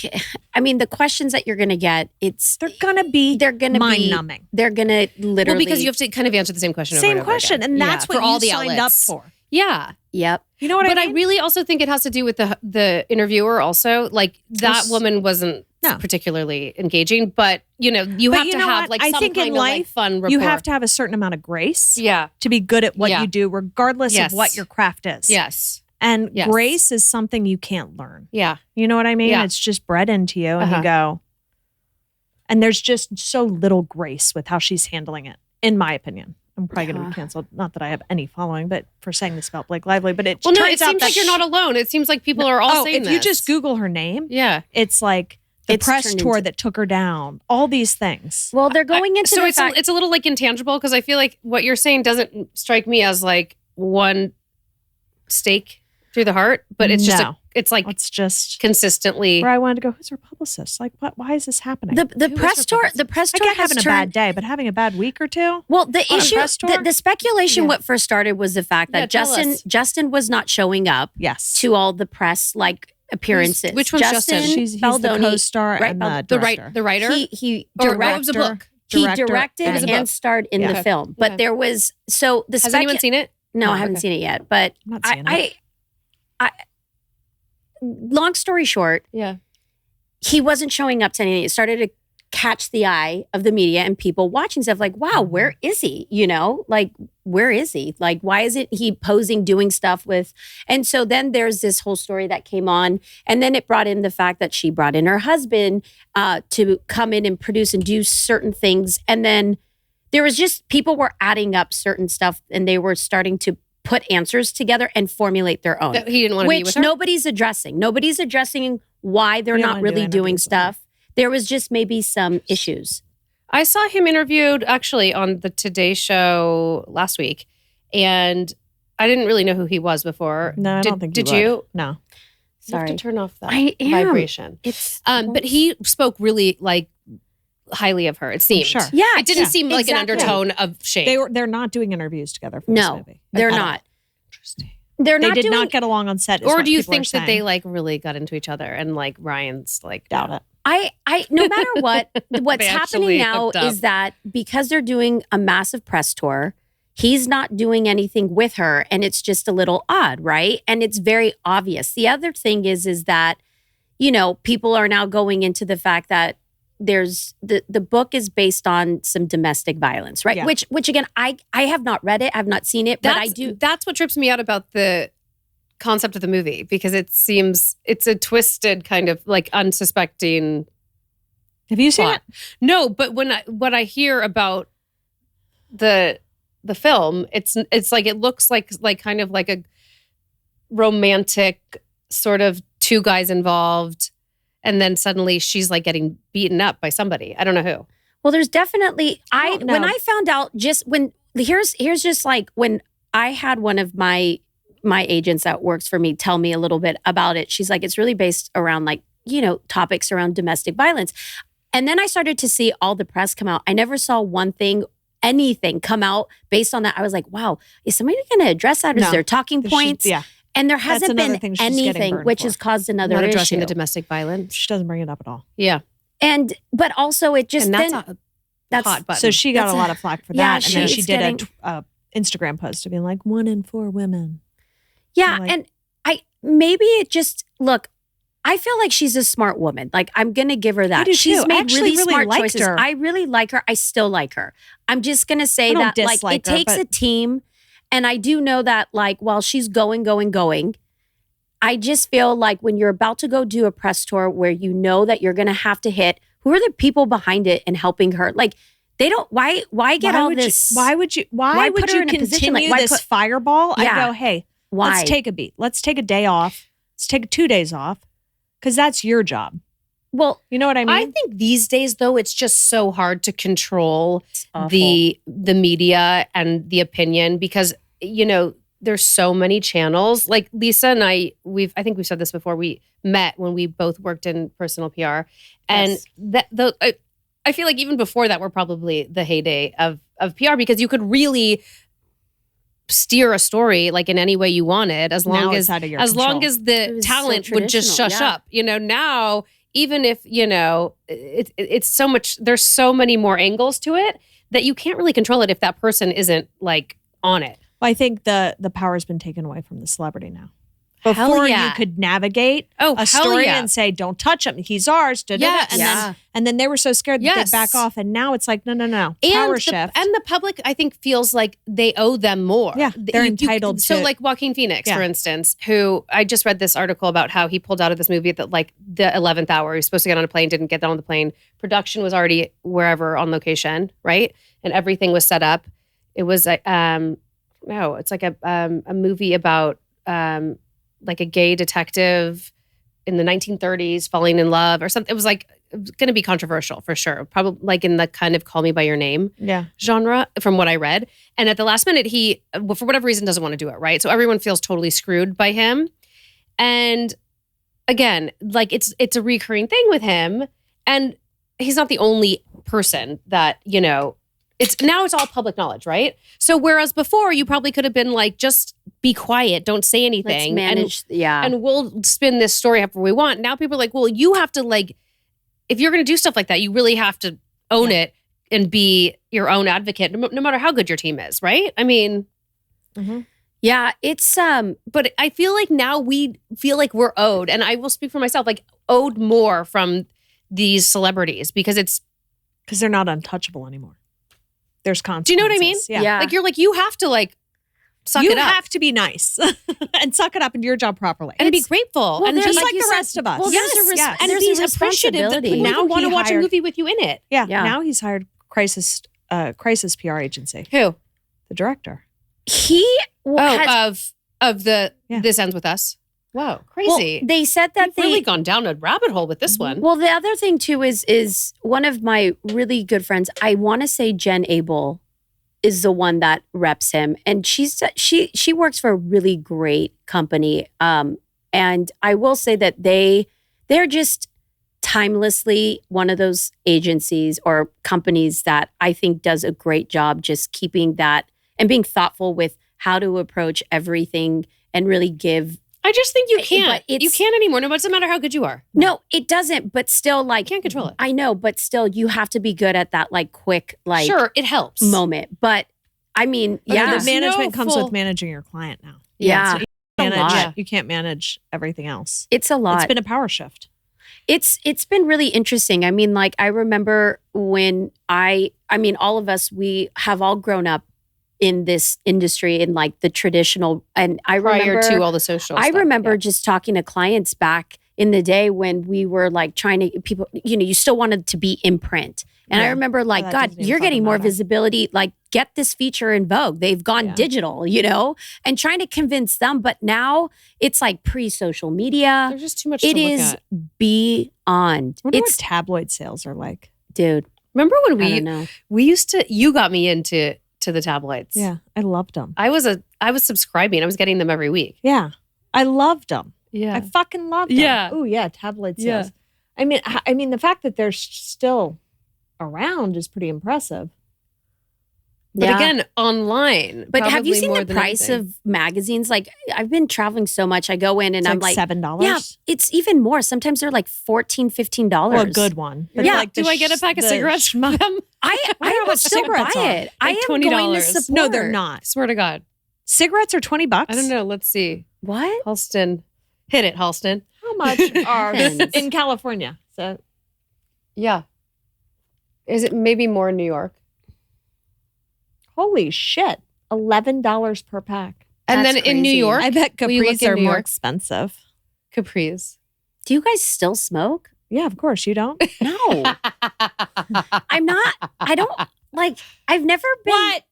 Speaker 3: I mean, the questions that you're going to get,
Speaker 2: They're gonna be mind numbing.
Speaker 3: They're going to literally.
Speaker 4: Well, because you have to kind of answer the same question. over
Speaker 2: Same
Speaker 4: and over
Speaker 2: question,
Speaker 4: again.
Speaker 2: and
Speaker 4: Yeah,
Speaker 2: that's what
Speaker 4: for all
Speaker 2: you
Speaker 4: the
Speaker 2: signed
Speaker 4: outlets.
Speaker 2: up for.
Speaker 4: Yeah.
Speaker 3: Yep.
Speaker 2: You know what I
Speaker 4: But
Speaker 2: mean?
Speaker 4: I really also think it has to do with the interviewer also. Like that
Speaker 2: Yes.
Speaker 4: woman wasn't
Speaker 2: No.
Speaker 4: particularly engaging, but you have
Speaker 2: But
Speaker 4: to have
Speaker 2: what?
Speaker 4: like
Speaker 2: I
Speaker 4: some
Speaker 2: think
Speaker 4: kind
Speaker 2: in
Speaker 4: of like
Speaker 2: life,
Speaker 4: fun rapport.
Speaker 2: you have to have a certain amount of grace
Speaker 4: Yeah.
Speaker 2: to be good at what
Speaker 4: Yeah.
Speaker 2: you do, regardless
Speaker 4: Yes.
Speaker 2: of what your craft is.
Speaker 4: Yes.
Speaker 2: And
Speaker 4: Yes.
Speaker 2: grace is something you can't learn.
Speaker 4: Yeah.
Speaker 2: You know what I mean?
Speaker 4: Yeah.
Speaker 2: It's just bred into you, and
Speaker 4: Uh-huh.
Speaker 2: you go. And there's just so little grace with how she's handling it, in my opinion. I'm probably going to be canceled. Not that I have any following, but for saying this about Blake Lively. But it
Speaker 4: Well, no,
Speaker 2: turns
Speaker 4: it
Speaker 2: out
Speaker 4: seems
Speaker 2: that
Speaker 4: like you're not alone. It seems like people are all saying
Speaker 2: if
Speaker 4: this.
Speaker 2: you just Google her name,
Speaker 4: Yeah.
Speaker 2: it's like the
Speaker 3: It's
Speaker 2: press
Speaker 3: turned
Speaker 2: tour
Speaker 3: into-
Speaker 2: that took her down. All these things.
Speaker 3: Well, they're going into
Speaker 4: So
Speaker 3: the
Speaker 4: it's
Speaker 3: fact.
Speaker 4: it's a little like intangible because I feel like what you're saying doesn't strike me as like one stake through the heart, but it's just
Speaker 2: No.
Speaker 4: it's like
Speaker 2: It's just
Speaker 4: consistently.
Speaker 2: where I wanted to go. Who's her publicist? Like, what? Why is this happening?
Speaker 3: the
Speaker 4: Who is
Speaker 3: press
Speaker 4: her
Speaker 3: tour.
Speaker 4: publicist?
Speaker 3: The press
Speaker 2: I
Speaker 3: tour
Speaker 2: get
Speaker 3: has
Speaker 2: having a
Speaker 3: turned.
Speaker 2: bad day, but having a bad week or two.
Speaker 3: Well, the
Speaker 2: On a
Speaker 3: issue,
Speaker 2: press tour?
Speaker 3: the speculation,
Speaker 4: Yeah.
Speaker 3: what first started was the fact
Speaker 4: Yeah,
Speaker 3: that
Speaker 4: tell us.
Speaker 3: Justin was not showing up
Speaker 2: Yes,
Speaker 3: to all the press like appearances.
Speaker 4: Which one's Justin?
Speaker 2: he's the
Speaker 3: Baldoni,
Speaker 2: co-star
Speaker 3: right,
Speaker 2: and
Speaker 3: Bald-
Speaker 2: the
Speaker 4: the
Speaker 2: director.
Speaker 4: right the writer.
Speaker 3: He
Speaker 4: Or what was the
Speaker 2: director.
Speaker 4: book?
Speaker 3: he
Speaker 2: Director
Speaker 3: directed
Speaker 2: and-
Speaker 4: It was a book.
Speaker 3: and starred in
Speaker 4: Yeah.
Speaker 3: the film, but
Speaker 4: Okay.
Speaker 3: there was so the
Speaker 4: Has anyone seen it?
Speaker 3: No,
Speaker 2: No,
Speaker 3: I haven't
Speaker 4: okay.
Speaker 3: seen it yet. But
Speaker 2: I'm not seeing it.
Speaker 3: I, long story short,
Speaker 4: Yeah.
Speaker 3: he wasn't showing up to anything. It started to catch the eye of the media and people watching stuff like, wow, where is he? You know, like, where is he? Like, why isn't he posing, doing stuff with? And so then there's this whole story that came on. And then it brought in the fact that she brought in her husband to come in and produce and do certain things. And then there was just people were adding up certain stuff and they were starting to put answers together and formulate their own.
Speaker 4: That he didn't want to be with
Speaker 3: Which
Speaker 4: her.
Speaker 3: nobody's addressing. Nobody's addressing why they're
Speaker 2: We don't
Speaker 3: not
Speaker 2: wanna do
Speaker 3: really doing
Speaker 2: interviews with her.
Speaker 3: stuff. There was just maybe some issues.
Speaker 4: I saw him interviewed actually on the Today Show last week, and I didn't really know who he was before.
Speaker 2: No, I
Speaker 4: did,
Speaker 2: don't think
Speaker 4: Did
Speaker 2: you would.
Speaker 4: you?
Speaker 2: No.
Speaker 4: You have
Speaker 3: Sorry.
Speaker 4: to turn off that
Speaker 3: I am.
Speaker 4: vibration.
Speaker 3: It's
Speaker 4: But he spoke really like highly of her. It seemed.
Speaker 2: Sure.
Speaker 3: yeah,
Speaker 4: It didn't seem like
Speaker 3: exactly.
Speaker 4: an undertone of shame.
Speaker 2: They're not doing interviews together for
Speaker 3: No,
Speaker 2: this movie.
Speaker 3: they're
Speaker 2: At all.
Speaker 3: not.
Speaker 4: Interesting.
Speaker 3: They're
Speaker 2: They
Speaker 3: not
Speaker 2: did
Speaker 3: doing.
Speaker 2: not get along on set. is
Speaker 4: Or
Speaker 2: what
Speaker 4: do you
Speaker 2: people are
Speaker 4: think that they
Speaker 2: saying.
Speaker 4: like really got into each other and like Ryan's like
Speaker 2: doubt it?
Speaker 3: I no matter what, what's
Speaker 4: They
Speaker 3: happening
Speaker 4: actually
Speaker 3: now
Speaker 4: hooked up.
Speaker 3: is that because they're doing a massive press tour, he's not doing anything with her, and it's just a little odd, right? And it's very obvious. The other thing is that, you know, people are now going into the fact that, there's the book is based on some domestic violence, right?
Speaker 2: Yeah.
Speaker 3: Which again, I have not read it, I've not seen it, but I do.
Speaker 4: That's what trips me out about the concept of the movie, because it's a twisted kind of like unsuspecting.
Speaker 2: Have you seen
Speaker 4: plot.
Speaker 2: it?
Speaker 4: No, but what I hear about the film, it's like it looks like kind of like a romantic sort of two guys involved, and then suddenly she's like getting beaten up by somebody. I don't know who.
Speaker 3: Well, there's definitely
Speaker 2: don't
Speaker 3: when
Speaker 2: know.
Speaker 3: I found out just when here's just like when I had one of my agents that works for me tell me a little bit about it. She's like, it's really based around like, topics around domestic violence. And then I started to see all the press come out. I never saw anything come out based on that. I was like, wow, is somebody going to address that? Is there talking points?
Speaker 2: Yeah.
Speaker 3: And there hasn't
Speaker 2: another
Speaker 3: been
Speaker 2: thing she's getting
Speaker 3: anything,
Speaker 2: burned
Speaker 3: which
Speaker 2: for.
Speaker 3: has caused another
Speaker 4: Not
Speaker 3: issue.
Speaker 4: addressing the domestic violence.
Speaker 2: She doesn't bring it up at all.
Speaker 4: Yeah.
Speaker 3: But also it just
Speaker 4: And that's
Speaker 3: then,
Speaker 4: a hot button.
Speaker 2: So she got
Speaker 3: That's
Speaker 2: a
Speaker 3: a-
Speaker 2: lot of flack for
Speaker 3: yeah,
Speaker 2: that. And then
Speaker 3: she's
Speaker 2: she did
Speaker 3: getting-
Speaker 2: a Instagram post to being like 1 in 4 women.
Speaker 3: yeah.
Speaker 2: like-
Speaker 3: And maybe it just, look, I feel like she's a smart woman. Like, I'm going to give her that.
Speaker 2: do
Speaker 3: She's
Speaker 2: too. I
Speaker 3: made
Speaker 2: actually really
Speaker 3: smart
Speaker 2: liked
Speaker 3: choices.
Speaker 2: her.
Speaker 3: I really like her. I still like her. I'm just going to say
Speaker 2: I don't
Speaker 3: that like
Speaker 2: dislike
Speaker 3: it
Speaker 2: her,
Speaker 3: takes
Speaker 2: but-
Speaker 3: a team. And I do know that like while she's going, I just feel like when you're about to go do a press tour where you know that you're going to have to hit, who are the people behind it and helping her? Like, they don't, why get all this?
Speaker 2: Why would you
Speaker 3: put her in a position,
Speaker 2: continue
Speaker 3: like, why
Speaker 2: this
Speaker 3: put-
Speaker 2: fireball? I
Speaker 3: Yeah.
Speaker 2: go, hey,
Speaker 3: Why?
Speaker 2: let's take a beat. Let's take a day off. Let's take 2 days off. Because that's your job.
Speaker 3: Well,
Speaker 2: You know what I mean?
Speaker 4: I think these days though, it's just so hard to control
Speaker 3: awful.
Speaker 4: the media and the opinion, because there's so many channels. Like Lisa and I think we've said this before. We met when we both worked in personal PR, and
Speaker 3: Yes.
Speaker 4: I feel like even before that, we're probably the heyday of PR, because you could really steer a story like in any way you wanted, as long
Speaker 2: Now
Speaker 4: as
Speaker 2: it's out of your
Speaker 4: long
Speaker 2: control.
Speaker 4: as
Speaker 3: It
Speaker 4: the
Speaker 3: was
Speaker 4: talent
Speaker 3: so
Speaker 4: would just
Speaker 3: traditional,
Speaker 4: shush
Speaker 3: yeah.
Speaker 4: up. Now, even if it's so much, there's so many more angles to it that you can't really control it if that person isn't like on it.
Speaker 2: Well, I think the power's been taken away from the celebrity now.
Speaker 4: Hell
Speaker 2: Before
Speaker 4: yeah.
Speaker 2: you could navigate
Speaker 4: Oh,
Speaker 2: a
Speaker 4: hell
Speaker 2: story
Speaker 4: yeah.
Speaker 2: and say, "Don't touch him, he's ours."
Speaker 4: Yes.
Speaker 2: And then they were so scared that
Speaker 4: Yes.
Speaker 2: they'd back off. And now it's like, no,
Speaker 4: And
Speaker 2: power
Speaker 4: the,
Speaker 2: shift.
Speaker 4: and the public, I think, feels like they owe them more.
Speaker 2: Yeah, they're entitled
Speaker 4: So,
Speaker 2: to-
Speaker 4: like Joaquin Phoenix,
Speaker 2: Yeah.
Speaker 4: for instance, who I just read this article about how he pulled out of this movie at the 11th hour. He was supposed to get on a plane, didn't get on the plane. Production was already wherever on location, right? And everything was set up. It was it's like a movie about like a gay detective in the 1930s falling in love or something. It was going to be controversial for sure. Probably like in the kind of Call Me by Your Name
Speaker 2: yeah.
Speaker 4: genre, from what I read. And at the last minute, he, for whatever reason, doesn't want to do it, right? So everyone feels totally screwed by him. And again, like it's a recurring thing with him. And he's not the only person that, it's all public knowledge, right? So whereas before you probably could have been like, just be quiet, don't say
Speaker 3: let's
Speaker 4: anything.
Speaker 3: manage.
Speaker 4: And we'll spin this story however we want. Now people are like, well, you have to like, if you're going to do stuff like that, you really have to own it and be your own advocate, no matter how good your team is, right? I mean,
Speaker 3: Yeah, it's
Speaker 4: but I feel like now we feel like we're owed, and I will speak for myself, like owed more from these celebrities because
Speaker 2: Because they're not untouchable anymore. There's consequences.
Speaker 4: do you know what I mean?
Speaker 3: Yeah.
Speaker 4: Like you have to like suck
Speaker 2: You
Speaker 4: it up
Speaker 2: have to be nice and suck it up and do your job properly.
Speaker 4: and be grateful, and
Speaker 3: there's
Speaker 2: just
Speaker 4: be,
Speaker 2: like
Speaker 3: you
Speaker 2: the
Speaker 3: said-
Speaker 2: rest of us.
Speaker 3: Well,
Speaker 2: Yes,
Speaker 3: there's a
Speaker 2: yes.
Speaker 4: and
Speaker 3: there's
Speaker 4: be
Speaker 3: a
Speaker 4: appreciative that
Speaker 3: responsibility.
Speaker 4: people
Speaker 2: Now
Speaker 4: want to
Speaker 2: he
Speaker 4: watch a
Speaker 2: hired-
Speaker 4: movie with you in it.
Speaker 2: Yeah.
Speaker 3: Yeah.
Speaker 2: Now he's hired crisis PR agency.
Speaker 4: Who?
Speaker 2: The director.
Speaker 3: he has,
Speaker 4: Of the
Speaker 2: Yeah.
Speaker 4: This Ends With Us. Whoa,
Speaker 3: well,
Speaker 4: crazy.
Speaker 3: they said that
Speaker 4: We've really gone down a rabbit hole with this one.
Speaker 3: Well, the other thing too is one of my really good friends. I want to say Jen Abel is the one that reps him, and she works for a really great company. And I will say that they're just timelessly one of those agencies or companies that I think does a great job just keeping that and being thoughtful with how to approach everything and really give.
Speaker 4: I just think you
Speaker 3: But
Speaker 4: can't.
Speaker 3: it's-
Speaker 4: You can't anymore. No matter how good you are.
Speaker 3: No, it doesn't. But still, like,
Speaker 4: Can't control it.
Speaker 3: I know, but still, you have to be good at that, like, quick, like,
Speaker 4: Sure, it helps.
Speaker 3: moment. But I mean,
Speaker 2: But
Speaker 3: yeah,
Speaker 2: the management
Speaker 4: no
Speaker 2: comes
Speaker 4: full-
Speaker 2: with managing your client now.
Speaker 3: yeah,
Speaker 2: So
Speaker 3: a lot.
Speaker 2: you can't manage everything else.
Speaker 3: It's a lot.
Speaker 2: It's been a power shift.
Speaker 3: It's been really interesting. I mean, like I remember when I mean, all of us, we have all grown up in this industry in like the traditional, and I
Speaker 4: Prior
Speaker 3: remember
Speaker 4: to all the social
Speaker 3: I
Speaker 4: stuff,
Speaker 3: remember
Speaker 4: yeah.
Speaker 3: just talking to clients back in the day when we were like trying to people, you still wanted to be in print. And I remember like,
Speaker 2: that
Speaker 3: God,
Speaker 2: doesn't even
Speaker 3: you're getting
Speaker 2: fucking
Speaker 3: more
Speaker 2: matter.
Speaker 3: visibility. Like get this feature in Vogue. They've gone digital, and trying to convince them. But now it's like pre-social media.
Speaker 4: There's just too much
Speaker 3: It
Speaker 4: to look
Speaker 3: is
Speaker 4: at.
Speaker 3: beyond.
Speaker 2: I wonder
Speaker 3: It's
Speaker 2: what tabloid sales are like.
Speaker 3: dude.
Speaker 4: Remember when
Speaker 3: I don't know.
Speaker 4: we used to, you got me into the tabloids.
Speaker 2: Yeah, I loved them.
Speaker 4: I was subscribing. I was getting them every week.
Speaker 2: Yeah, I loved them.
Speaker 4: Yeah.
Speaker 2: I fucking loved them.
Speaker 4: Yeah.
Speaker 2: Oh yeah, tabloid
Speaker 4: Yeah.
Speaker 2: sales. I mean, the fact that they're still around is pretty impressive.
Speaker 4: But
Speaker 3: Yeah.
Speaker 4: again, online.
Speaker 3: But have you
Speaker 4: probably
Speaker 3: seen
Speaker 4: more
Speaker 3: the
Speaker 4: than
Speaker 3: price
Speaker 4: anything.
Speaker 3: of magazines? Like I've been traveling so much. I go in and
Speaker 2: It's
Speaker 3: I'm
Speaker 2: like
Speaker 3: like,
Speaker 2: $7.
Speaker 3: yeah, it's even more. Sometimes they're like $14, $15.
Speaker 2: Well, a good one. But
Speaker 3: Yeah.
Speaker 2: like
Speaker 4: Do I get a pack of cigarettes from them?
Speaker 3: I
Speaker 2: how
Speaker 3: would
Speaker 2: much
Speaker 3: still buy
Speaker 2: cigarettes are.
Speaker 3: it. I
Speaker 4: Like
Speaker 3: am going to
Speaker 4: $20.
Speaker 3: support.
Speaker 2: No, they're not.
Speaker 4: Swear to God.
Speaker 2: Cigarettes are $20.
Speaker 4: I don't know. Let's see.
Speaker 3: What?
Speaker 4: Halston. Hit it, Halston.
Speaker 2: How much are
Speaker 3: Depends.
Speaker 2: in California. So
Speaker 4: Yeah. Is it maybe more in New York?
Speaker 2: holy shit, $11 per pack.
Speaker 4: And
Speaker 3: That's
Speaker 4: then in New
Speaker 3: crazy.
Speaker 4: York,
Speaker 2: I bet
Speaker 4: Will you look
Speaker 2: Capris
Speaker 4: in
Speaker 2: are
Speaker 4: New
Speaker 2: more
Speaker 4: York?
Speaker 2: expensive.
Speaker 4: Capris.
Speaker 3: Do you guys still smoke?
Speaker 2: Yeah, of course you don't.
Speaker 3: No, I'm not. I don't like. I've never been.
Speaker 2: What?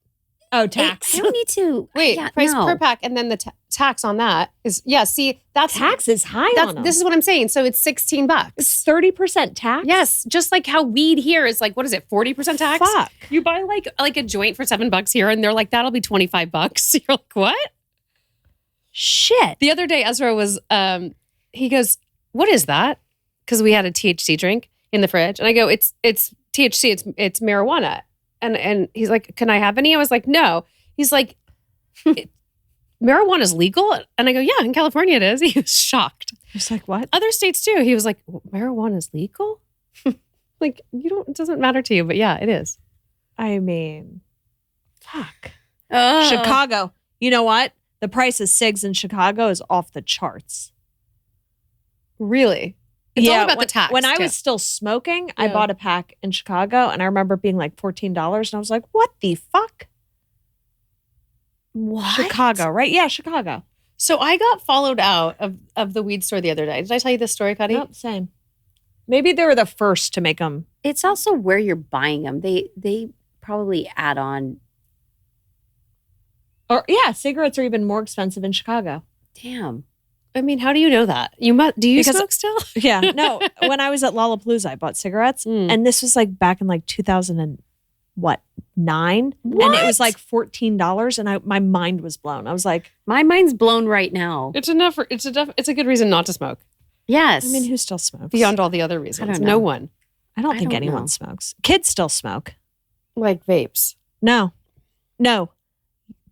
Speaker 2: Oh, tax.
Speaker 3: I don't need to.
Speaker 4: Wait,
Speaker 3: yeah,
Speaker 4: price
Speaker 3: no.
Speaker 4: per pack, and then the tax on that is see that's
Speaker 2: Tax is high
Speaker 4: That's
Speaker 2: on them.
Speaker 4: this is what I'm saying. So it's $16.
Speaker 2: It's 30% tax.
Speaker 4: Yes, just like how weed here is like, what is it, 40% tax?
Speaker 2: Fuck.
Speaker 4: You buy like a joint for $7 here, and they're like, that'll be $25. You're like, what?
Speaker 2: Shit.
Speaker 4: The other day, Ezra was, he goes, what is that? Because we had a THC drink in the fridge, and I go, it's THC, it's marijuana, and he's like, can I have any? I was like, no. He's like, marijuana is legal, and I go, yeah, in California it is. He was shocked.
Speaker 2: It's like, what?
Speaker 4: Other states too. He was like, marijuana is legal? Like, it doesn't matter to you, but yeah, it is.
Speaker 2: I mean, fuck.
Speaker 3: Oh.
Speaker 2: Chicago. You know what? The price of cigs in Chicago is off the charts.
Speaker 4: Really? It's all about the tax.
Speaker 2: When I
Speaker 4: too.
Speaker 2: was still smoking, I
Speaker 4: Yeah.
Speaker 2: bought a pack in Chicago, and I remember being like $14, and I was like, what the fuck?
Speaker 3: What?
Speaker 2: Chicago, right? Yeah, Chicago.
Speaker 4: So I got followed out of the weed store the other day. Did I tell you this story, Kottie?
Speaker 2: Yep, same. Maybe they were the first to make them.
Speaker 3: It's also where you're buying them. They probably add on.
Speaker 2: Or yeah, cigarettes are even more expensive in Chicago.
Speaker 3: Damn.
Speaker 4: I mean, how do you know that? Do you
Speaker 2: Because-
Speaker 4: smoke still?
Speaker 2: Yeah, no. When I was at Lollapalooza, I bought cigarettes,
Speaker 4: Mm.
Speaker 2: and this was like back in like 2009, and it was like $14, and my mind was blown. I was like,
Speaker 3: My mind's blown right now.
Speaker 4: It's enough. It's a good reason not to smoke.
Speaker 3: Yes.
Speaker 2: I mean, who still smokes?
Speaker 4: Beyond all the other reasons,
Speaker 3: don't
Speaker 4: no
Speaker 3: know.
Speaker 4: one.
Speaker 2: I don't
Speaker 3: I
Speaker 2: think
Speaker 3: don't
Speaker 2: anyone
Speaker 3: know.
Speaker 2: smokes. Kids still smoke.
Speaker 4: Like vapes.
Speaker 2: No.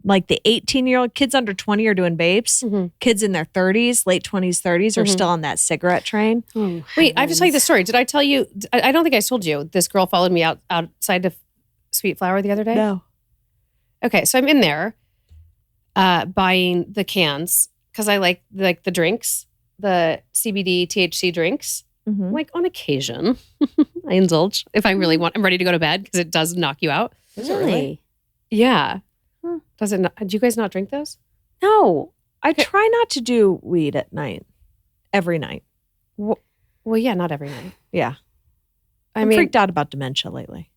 Speaker 2: Like the 18-year-old kids under 20 are doing vapes.
Speaker 4: Mhm.
Speaker 2: Kids in their 30s, late 20s, 30s are
Speaker 4: Mhm.
Speaker 2: still on that cigarette train.
Speaker 3: Oh,
Speaker 4: Wait, I have to tell you
Speaker 3: heavens.
Speaker 4: the story. Did I tell you? I don't think I told you. This girl followed me outside of Sweet Flower the other day.
Speaker 2: No.
Speaker 4: Okay, so I'm in there buying the cans because I like the drinks, the CBD THC drinks.
Speaker 2: Mhm.
Speaker 4: Like on occasion, I indulge if I really want. I'm ready to go to bed because it does knock you out.
Speaker 3: Really?
Speaker 4: Yeah.
Speaker 3: Huh.
Speaker 4: Does it? Do you guys not drink those?
Speaker 3: No.
Speaker 2: I try not to do weed at night. Every night.
Speaker 4: Well, yeah, not every night.
Speaker 2: Yeah.
Speaker 4: I
Speaker 2: I'm
Speaker 4: mean,
Speaker 2: freaked out about dementia lately.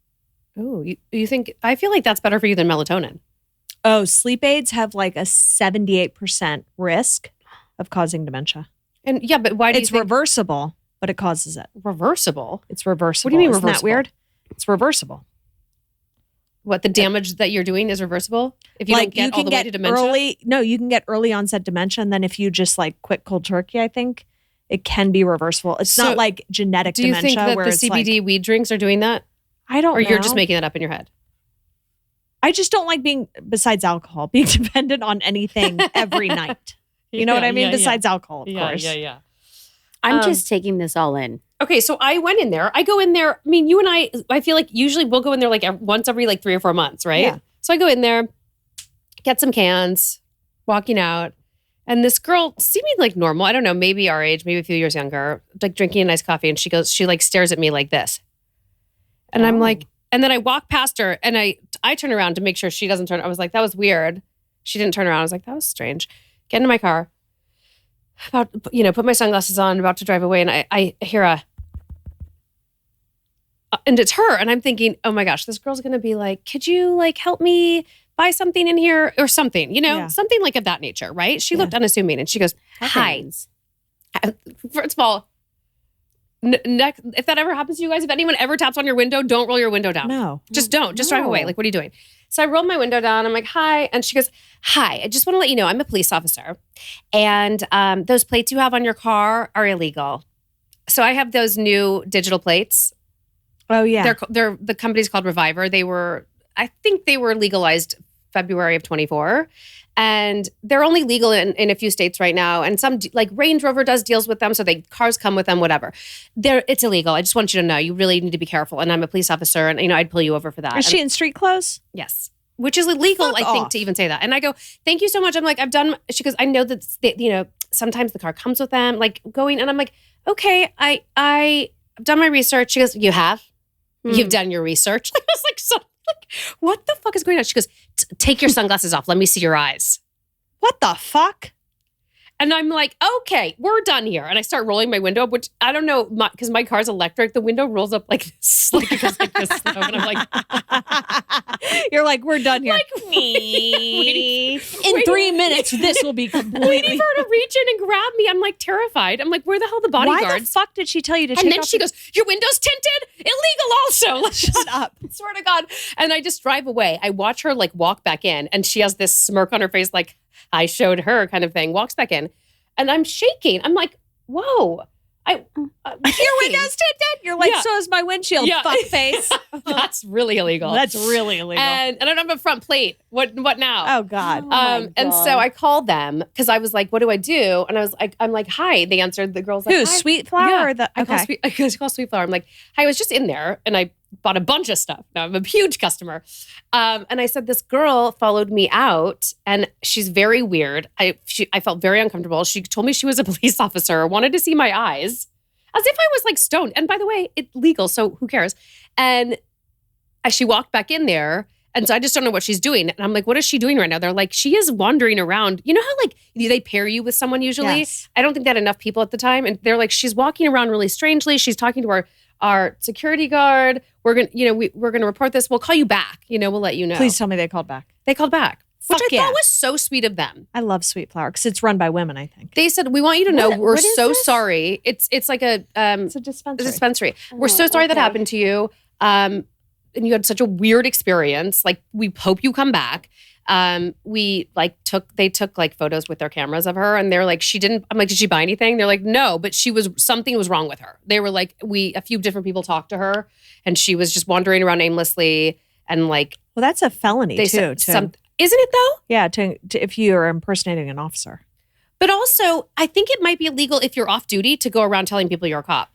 Speaker 4: oh, you think? I feel like that's better for you than melatonin.
Speaker 2: Oh, sleep aids have like a 78% risk of causing dementia.
Speaker 4: And yeah, but why do
Speaker 2: It's
Speaker 4: you think
Speaker 2: reversible, but it causes it.
Speaker 4: reversible?
Speaker 2: It's reversible.
Speaker 4: What do you mean
Speaker 2: Isn't
Speaker 4: reversible?
Speaker 2: that weird? It's reversible.
Speaker 4: What the damage that you're doing is reversible if you don't get all the way to dementia.
Speaker 2: You can get early onset dementia, and then if you just like quit cold turkey, I think it can be reversible. It's
Speaker 4: So,
Speaker 2: not like genetic
Speaker 4: Do you
Speaker 2: dementia
Speaker 4: think that
Speaker 2: where
Speaker 4: the
Speaker 2: it's
Speaker 4: CBD weed drinks are doing that,
Speaker 2: I don't
Speaker 4: or
Speaker 2: know.
Speaker 4: you're just making that up in your head?
Speaker 2: I just don't like being, besides alcohol, being dependent on anything every night. You know what I mean? Besides alcohol, of course.
Speaker 4: yeah.
Speaker 3: I'm just taking this all in.
Speaker 4: Okay, so I went in there. I go in there. I mean, you and I feel like usually we'll go in there like once every like 3 or 4 months, right?
Speaker 2: Yeah.
Speaker 4: So I go in there, get some cans, walking out, And this girl, seeming like normal, I don't know, maybe our age, maybe a few years younger, like drinking a nice coffee. And she like stares at me like this. And I'm like, and then I walk past her and I turn around to make sure she doesn't turn. I was like, that was weird. She didn't turn around. I was like, that was strange. Get into my car. Put my sunglasses on, about to drive away. And I hear and it's her. And I'm thinking, oh my gosh, this girl's going to be like, could you like help me buy something in here or something, something like of that nature, right? She looked unassuming and she goes, hi. First of all, if that ever happens to you guys, if anyone ever taps on your window, don't roll your window down.
Speaker 2: No.
Speaker 4: Just don't. Just drive away. Like, what are you doing? So I rolled my window down. I'm like, hi. And she goes, hi. I just want to let you know I'm a police officer. And those plates you have on your car are illegal. So I have those new digital plates.
Speaker 2: Oh, yeah.
Speaker 4: The company's called Reviver. I think they were legalized February of 24. And they're only legal in a few states right now. And some, like Range Rover does deals with them. So cars come with them, whatever. It's illegal. I just want you to know, you really need to be careful. And I'm a police officer and, I'd pull you over for that.
Speaker 2: Is she in street clothes?
Speaker 4: Yes. Which is illegal, I think, to even say that. And I go, thank you so much. I'm like, I've done, she goes, I know that, sometimes the car comes with them, like going, and I'm like, okay, I've done my research. She goes, you have? You've done your research? I was like, what the fuck is going on? She goes, take your sunglasses off. Let me see your eyes.
Speaker 2: What the fuck?
Speaker 4: And I'm like, okay, we're done here. And I start rolling my window up, which I don't know, because my car's electric. The window rolls up like this. Like it goes like this. And I'm like,
Speaker 2: you're like, we're done here.
Speaker 4: Like,
Speaker 2: in 3 minutes, this will be completely.
Speaker 4: Waiting for her to reach in and grab me. I'm like terrified. I'm like, where the hell are the bodyguards?
Speaker 2: Why the fuck did she tell you to take off?
Speaker 4: And then she goes, your window's tinted? Illegal also. Like,
Speaker 2: shut up.
Speaker 4: Swear to God. And I just drive away. I watch her like walk back in and she has this smirk on her face like I showed her kind of thing. Walks back in and I'm shaking. I'm like, whoa. Your
Speaker 2: window's tinted? You're like, so is my windshield, fuck face.
Speaker 4: That's really illegal.
Speaker 2: That's really illegal.
Speaker 4: And I don't have a front plate. What now?
Speaker 2: Oh God.
Speaker 4: And so I called them because I was like, what do I do? And I was like, I'm like, hi. They answered. The girl's like,
Speaker 2: who?
Speaker 4: Hi.
Speaker 2: Sweet Flower or the
Speaker 4: I call Sweet Flower. I'm like, hi, I was just in there and I bought a bunch of stuff. Now I'm a huge customer. And I said, this girl followed me out and she's very weird. I felt very uncomfortable. She told me she was a police officer, wanted to see my eyes as if I was like stoned. And by the way, it's legal, so who cares? And as she walked back in there, and so I just don't know what she's doing. And I'm like, what is she doing right now? They're like, she is wandering around. You know how like they pair you with someone usually?
Speaker 2: Yes.
Speaker 4: I don't think they had enough people at the time. And they're like, she's walking around really strangely. She's talking to our security guard. We're gonna report this. We'll call you back. We'll let you know.
Speaker 2: Please tell me they called back.
Speaker 4: They called back.
Speaker 2: Fuck
Speaker 4: Which I
Speaker 2: yeah.
Speaker 4: thought was so sweet of them.
Speaker 2: I love Sweet Flower because it's run by women, I think.
Speaker 4: They said, we want you to know we're
Speaker 3: what is
Speaker 4: so
Speaker 3: this?
Speaker 4: sorry. It's like a
Speaker 2: It's a dispensary.
Speaker 4: We're so sorry that happened to you. And you had such a weird experience. Like, we hope you come back. They took like photos with their cameras of her and they're like, I'm like, did she buy anything? They're like, no, but something was wrong with her. They were like, a few different people talked to her and she was just wandering around aimlessly and like.
Speaker 2: Well, that's a felony too.
Speaker 4: Isn't it though?
Speaker 2: Yeah, to if you are impersonating an officer.
Speaker 4: But also, I think it might be illegal if you're off duty to go around telling people you're a cop.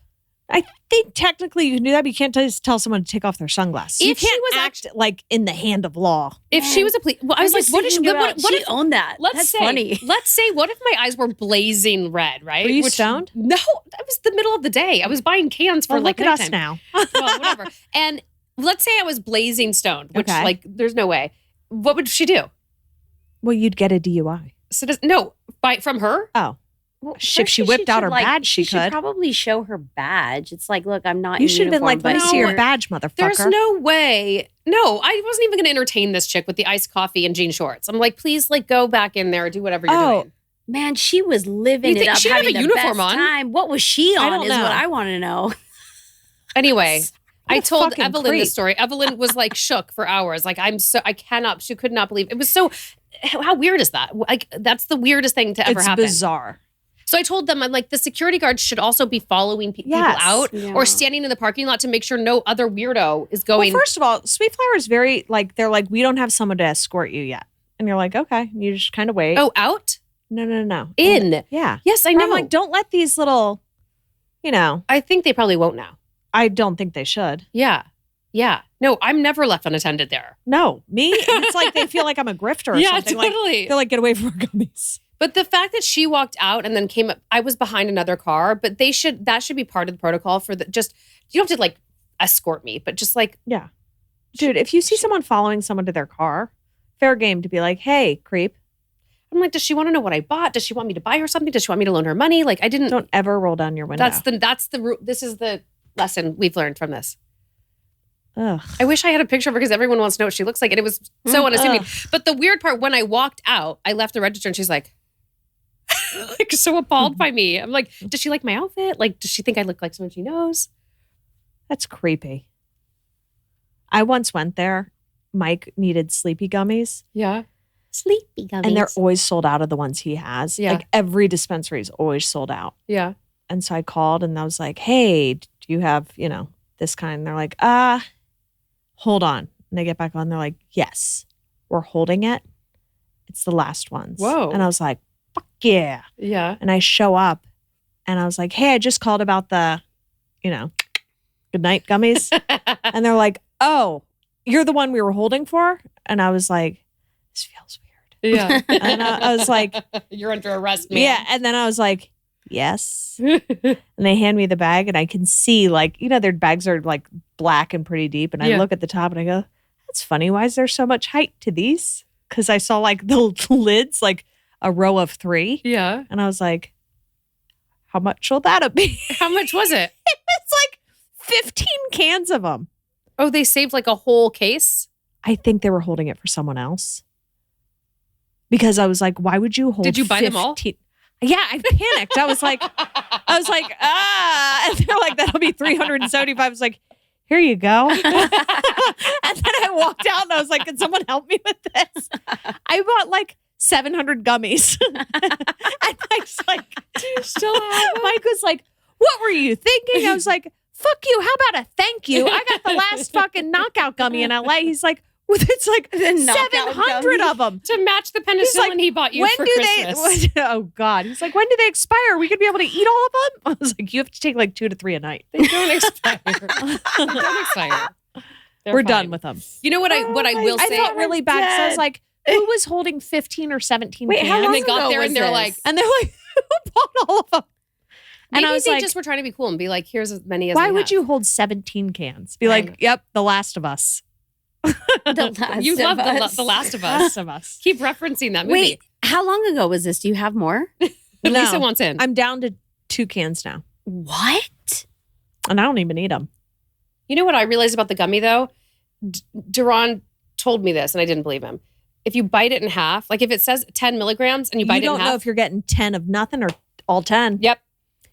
Speaker 2: I think technically you can do that, but you can't just tell someone to take off their sunglasses.
Speaker 4: If
Speaker 2: you
Speaker 4: she
Speaker 2: can't
Speaker 4: was
Speaker 2: act like in the hand of law.
Speaker 4: If she was a police, well, I was like, what is she? What
Speaker 3: she
Speaker 4: if
Speaker 3: owned that? That's funny.
Speaker 4: Let's say, what if my eyes were blazing red? Right?
Speaker 2: Were you stoned?
Speaker 4: No, that was the middle of the day. I was buying cans for
Speaker 2: look at
Speaker 4: nighttime.
Speaker 2: us now.
Speaker 4: Well, whatever. And let's say I was blazing stoned, which
Speaker 2: Okay.
Speaker 4: like, there's no way. What would she do?
Speaker 2: Well, you'd get a DUI.
Speaker 4: So from her?
Speaker 2: Oh.
Speaker 3: Well,
Speaker 2: If she whipped out her badge, she
Speaker 3: should
Speaker 2: could.
Speaker 3: probably show her badge. It's like, look, I'm not.
Speaker 2: You
Speaker 3: in
Speaker 2: should have been
Speaker 3: uniform,
Speaker 2: like, let me
Speaker 3: but
Speaker 2: see your
Speaker 3: here.
Speaker 2: badge, motherfucker.
Speaker 4: There's no way. No, I wasn't even going to entertain this chick with the iced coffee and jean shorts. I'm like, please, like, go back in there, do whatever you're doing.
Speaker 3: Man, she was living
Speaker 4: You
Speaker 3: it
Speaker 4: think
Speaker 3: up,
Speaker 4: she didn't
Speaker 3: having
Speaker 4: have a
Speaker 3: the
Speaker 4: uniform
Speaker 3: best
Speaker 4: on?
Speaker 3: time. What was she
Speaker 2: I
Speaker 3: on?
Speaker 2: don't
Speaker 3: Is
Speaker 2: know.
Speaker 3: what I want to know.
Speaker 4: Anyway,
Speaker 2: What
Speaker 4: I
Speaker 2: a
Speaker 4: told
Speaker 2: fucking
Speaker 4: Evelyn
Speaker 2: creep.
Speaker 4: this story. Evelyn was like shook for hours. Like, she could not believe it was so. How weird is that? Like, that's the weirdest thing to ever
Speaker 2: It's
Speaker 4: happen.
Speaker 2: bizarre.
Speaker 4: So I told them, I'm like, the security guards should also be following people
Speaker 2: Yes.
Speaker 4: out
Speaker 3: Yeah.
Speaker 4: or standing in the parking lot to make sure no other weirdo is going.
Speaker 2: Well, first of all, Sweet Flower is very like, they're like, we don't have someone to escort you yet. And you're like, okay. You just kind of wait.
Speaker 4: out?
Speaker 2: No.
Speaker 4: In.
Speaker 2: Yeah.
Speaker 4: Yes, I
Speaker 2: And
Speaker 4: know.
Speaker 2: I'm like, don't let these little,
Speaker 4: I think they probably won't now.
Speaker 2: I don't think they should.
Speaker 4: Yeah. No, I'm never left unattended there.
Speaker 2: No, me? And it's like they feel like I'm a grifter or something.
Speaker 4: totally.
Speaker 2: Like, they're like, get away from our gummies.
Speaker 4: But the fact that she walked out and then came up, I was behind another car, but that should be part of the protocol for you don't have to like escort me, but just like.
Speaker 2: Yeah. Dude, if you see someone following someone to their car, fair game to be like, hey, creep.
Speaker 4: I'm like, does she want to know what I bought? Does she want me to buy her something? Does she want me to loan her money? Like, I didn't.
Speaker 2: Don't ever roll down your window.
Speaker 4: This is the lesson we've learned from this.
Speaker 2: Ugh.
Speaker 4: I wish I had a picture of her because everyone wants to know what she looks like. And it was so unassuming. But the weird part, when I walked out, I left the register and she's like so appalled by me. I'm like, does she like my outfit? Like, does she think I look like someone she knows?
Speaker 2: That's creepy. I once went there. Mike needed sleepy gummies.
Speaker 4: Yeah.
Speaker 3: Sleepy gummies.
Speaker 2: And they're always sold out of the ones he has.
Speaker 4: Yeah.
Speaker 2: Like every dispensary is always sold out.
Speaker 4: Yeah.
Speaker 2: And so I called and I was like, hey, do you have, this kind? And they're like, hold on. And they get back on. They're like, yes, we're holding it. It's the last ones.
Speaker 4: Whoa.
Speaker 2: And I was like, fuck yeah.
Speaker 4: Yeah.
Speaker 2: And I show up and I was like, hey, I just called about the, good night gummies. And they're like, oh, you're the one we were holding for? And I was like, this feels weird.
Speaker 4: Yeah.
Speaker 2: And I was like,
Speaker 4: you're under arrest, man.
Speaker 2: yeah. And then I was like, yes. And they hand me the bag and I can see their bags are like black and pretty deep. And I look at the top and I go, that's funny. Why is there so much height to these? Because I saw like the lids, like a row of 3.
Speaker 4: Yeah.
Speaker 2: And I was like, how much will that be?
Speaker 4: How much was it?
Speaker 2: It's like 15 cans of them.
Speaker 4: Oh, they saved like a whole case?
Speaker 2: I think they were holding it for someone else. Because I was like, why would you hold 15?
Speaker 4: Did you buy them all?
Speaker 2: Yeah, I panicked. I was like, And they're like, that'll be $375. I was like, here you go. And then I walked out and I was like, can someone help me with this? I bought like 700 gummies. And Mike's like, do you still have them? Mike was like, what were you thinking? I was like, fuck you. How about a thank you? I got the last fucking knockout gummy in LA. He's like, it's like 700 of them.
Speaker 4: To match the penicillin he bought you for Christmas.
Speaker 2: Oh, God. He's like, when do they expire? We could be able to eat all of them? I was like, you have to take like 2 to 3 a night.
Speaker 4: They don't expire. They don't expire.
Speaker 2: We're done with them.
Speaker 4: You know what I will say?
Speaker 2: I felt really bad because I was like, who was holding 15 or 17
Speaker 3: Wait,
Speaker 2: cans?
Speaker 3: how long
Speaker 4: And they got
Speaker 3: ago
Speaker 4: there
Speaker 3: was
Speaker 4: and they're
Speaker 3: this?
Speaker 2: like, who bought all of them?
Speaker 4: Maybe
Speaker 2: and I was
Speaker 4: they
Speaker 2: like,
Speaker 4: just were trying to be cool and be like, here's as many as
Speaker 2: why
Speaker 4: we
Speaker 2: would
Speaker 4: have.
Speaker 2: you hold 17 cans? Be like, yep, The Last of Us.
Speaker 4: You love the Last of Us.
Speaker 2: Last of Us.
Speaker 4: Keep referencing that movie.
Speaker 3: Wait, how long ago was this? Do you have more?
Speaker 4: Lisa wants in.
Speaker 2: I'm down to 2 cans now.
Speaker 3: What?
Speaker 2: And I don't even eat them.
Speaker 4: You know what I realized about the gummy though? Duran told me this and I didn't believe him. If you bite it in half, like if it says 10 milligrams and you bite it in half.
Speaker 2: You don't know if you're getting 10 of nothing or all 10.
Speaker 4: Yep.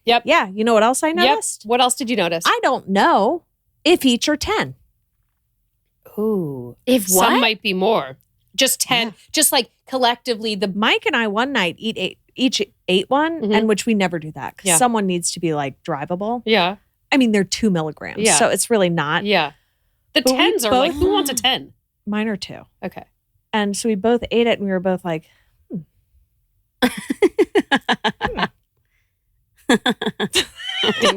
Speaker 2: Yeah. You know what else I noticed?
Speaker 4: Yep. What else did you notice?
Speaker 2: I don't know if each are 10.
Speaker 4: Ooh.
Speaker 3: If what?
Speaker 4: Some might be more. Just 10. Yeah. Just like collectively the
Speaker 2: Mike and I one night each ate one, and which we never do that because someone needs to be like drivable.
Speaker 4: Yeah.
Speaker 2: I mean, they're 2 milligrams. Yeah. So it's really not.
Speaker 4: Yeah. The 10s are like, who wants a 10?
Speaker 2: Mine are 2.
Speaker 4: Okay.
Speaker 2: And so we both ate it and we were both like, And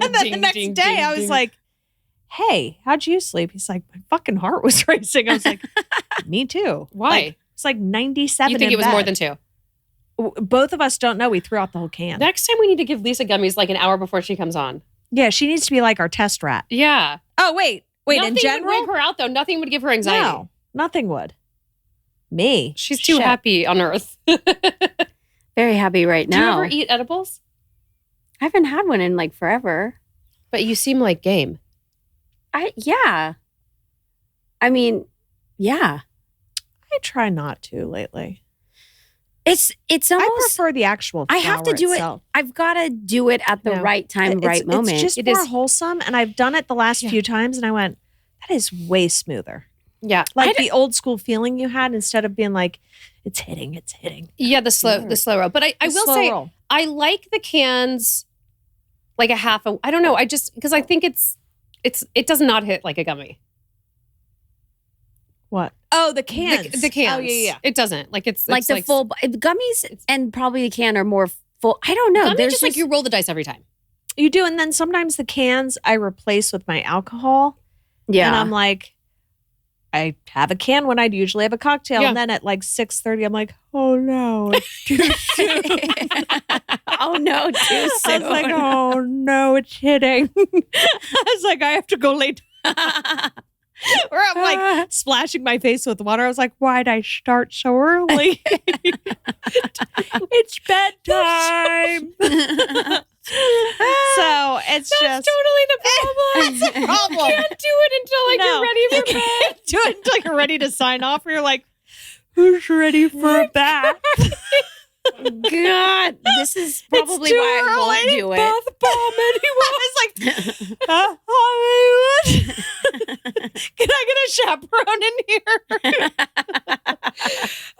Speaker 2: then the next day I was like, hey, how'd you sleep? He's like, my fucking heart was racing. I was like, me too.
Speaker 4: Why?
Speaker 2: Like, it's like 97.
Speaker 4: You think it was more than 2?
Speaker 2: Both of us don't know. We threw out the whole can.
Speaker 4: Next time we need to give Lisa gummies like an hour before she comes on.
Speaker 2: Yeah, she needs to be like our test rat.
Speaker 4: Yeah.
Speaker 2: Oh, wait.
Speaker 4: Nothing
Speaker 2: in general?
Speaker 4: would wig her out though. Nothing would give her anxiety.
Speaker 2: No, nothing would. Me.
Speaker 4: She's too happy on earth.
Speaker 3: Very happy right now.
Speaker 4: Do you ever eat edibles?
Speaker 3: I haven't had one in like forever.
Speaker 4: But you seem like game.
Speaker 3: Yeah. I mean, yeah.
Speaker 2: I try not to lately.
Speaker 3: It's almost.
Speaker 2: I prefer the actual flower
Speaker 3: I have to do
Speaker 2: itself.
Speaker 3: it. I've got to do it at the right time, right moment.
Speaker 2: It's just more wholesome. And I've done it the last few times and I went, that is way smoother.
Speaker 4: Yeah.
Speaker 2: Like the old school feeling you had instead of being like, it's hitting.
Speaker 4: Yeah, the slow roll. But I will say, I like the cans like a half a, I don't know. I just, because I think it does not hit like a gummy.
Speaker 2: What? Oh, the cans.
Speaker 4: The cans.
Speaker 2: Oh, yeah.
Speaker 4: It doesn't. Like it's
Speaker 3: like the full gummies and probably the can are more full. I don't know.
Speaker 4: There's just like you roll the dice every time.
Speaker 2: You do. And then sometimes the cans I replace with my alcohol.
Speaker 3: Yeah.
Speaker 2: And I'm like, I have a can when I'd usually have a cocktail.
Speaker 4: Yeah.
Speaker 2: And then at like 6:30, I'm like, oh no, it's too soon.
Speaker 3: Oh no, too
Speaker 2: I
Speaker 3: soon.
Speaker 2: was like, oh no, it's hitting. I was like, I have to go late. Or I'm like splashing my face with water. I was like, why'd I start so early? It's bedtime. So it's just
Speaker 4: totally the problem.
Speaker 2: it's a problem.
Speaker 4: You can't do it until like you're ready for
Speaker 2: You
Speaker 4: bed.
Speaker 2: can't do it until you're ready to sign off. Or you're like, who's ready for a bath?
Speaker 3: God, this is probably
Speaker 2: too
Speaker 3: why I won't
Speaker 2: early.
Speaker 3: do it.
Speaker 2: Bath bomb anyway. I was like, Hollywood. Can I get a chaperone in here?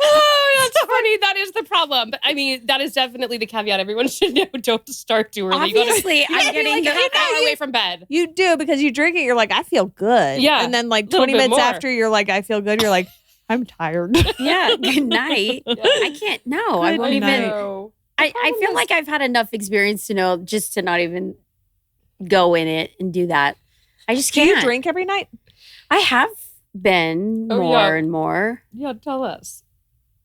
Speaker 4: Oh, that's funny. That is the problem. But I mean, that is definitely the caveat. Everyone should know. Don't start too early.
Speaker 3: Obviously, I'm
Speaker 4: You're
Speaker 3: getting
Speaker 4: like a half
Speaker 3: the
Speaker 4: hour away from bed.
Speaker 2: You do because you drink it. You're like, I feel good.
Speaker 4: Yeah,
Speaker 2: and then like
Speaker 4: little
Speaker 2: 20
Speaker 4: bit
Speaker 2: minutes
Speaker 4: more.
Speaker 2: after, you're like, I feel good. You're like, I'm tired.
Speaker 3: yeah. Good night. I can't. No, I won't
Speaker 2: Good
Speaker 3: even.
Speaker 2: night.
Speaker 4: No.
Speaker 3: I feel like I've had enough experience to know just to not even go in it and do that. I just
Speaker 2: Do
Speaker 3: can't.
Speaker 2: you drink every night?
Speaker 3: I have been
Speaker 4: Oh,
Speaker 3: more
Speaker 4: yeah.
Speaker 3: and more.
Speaker 4: Yeah, tell us.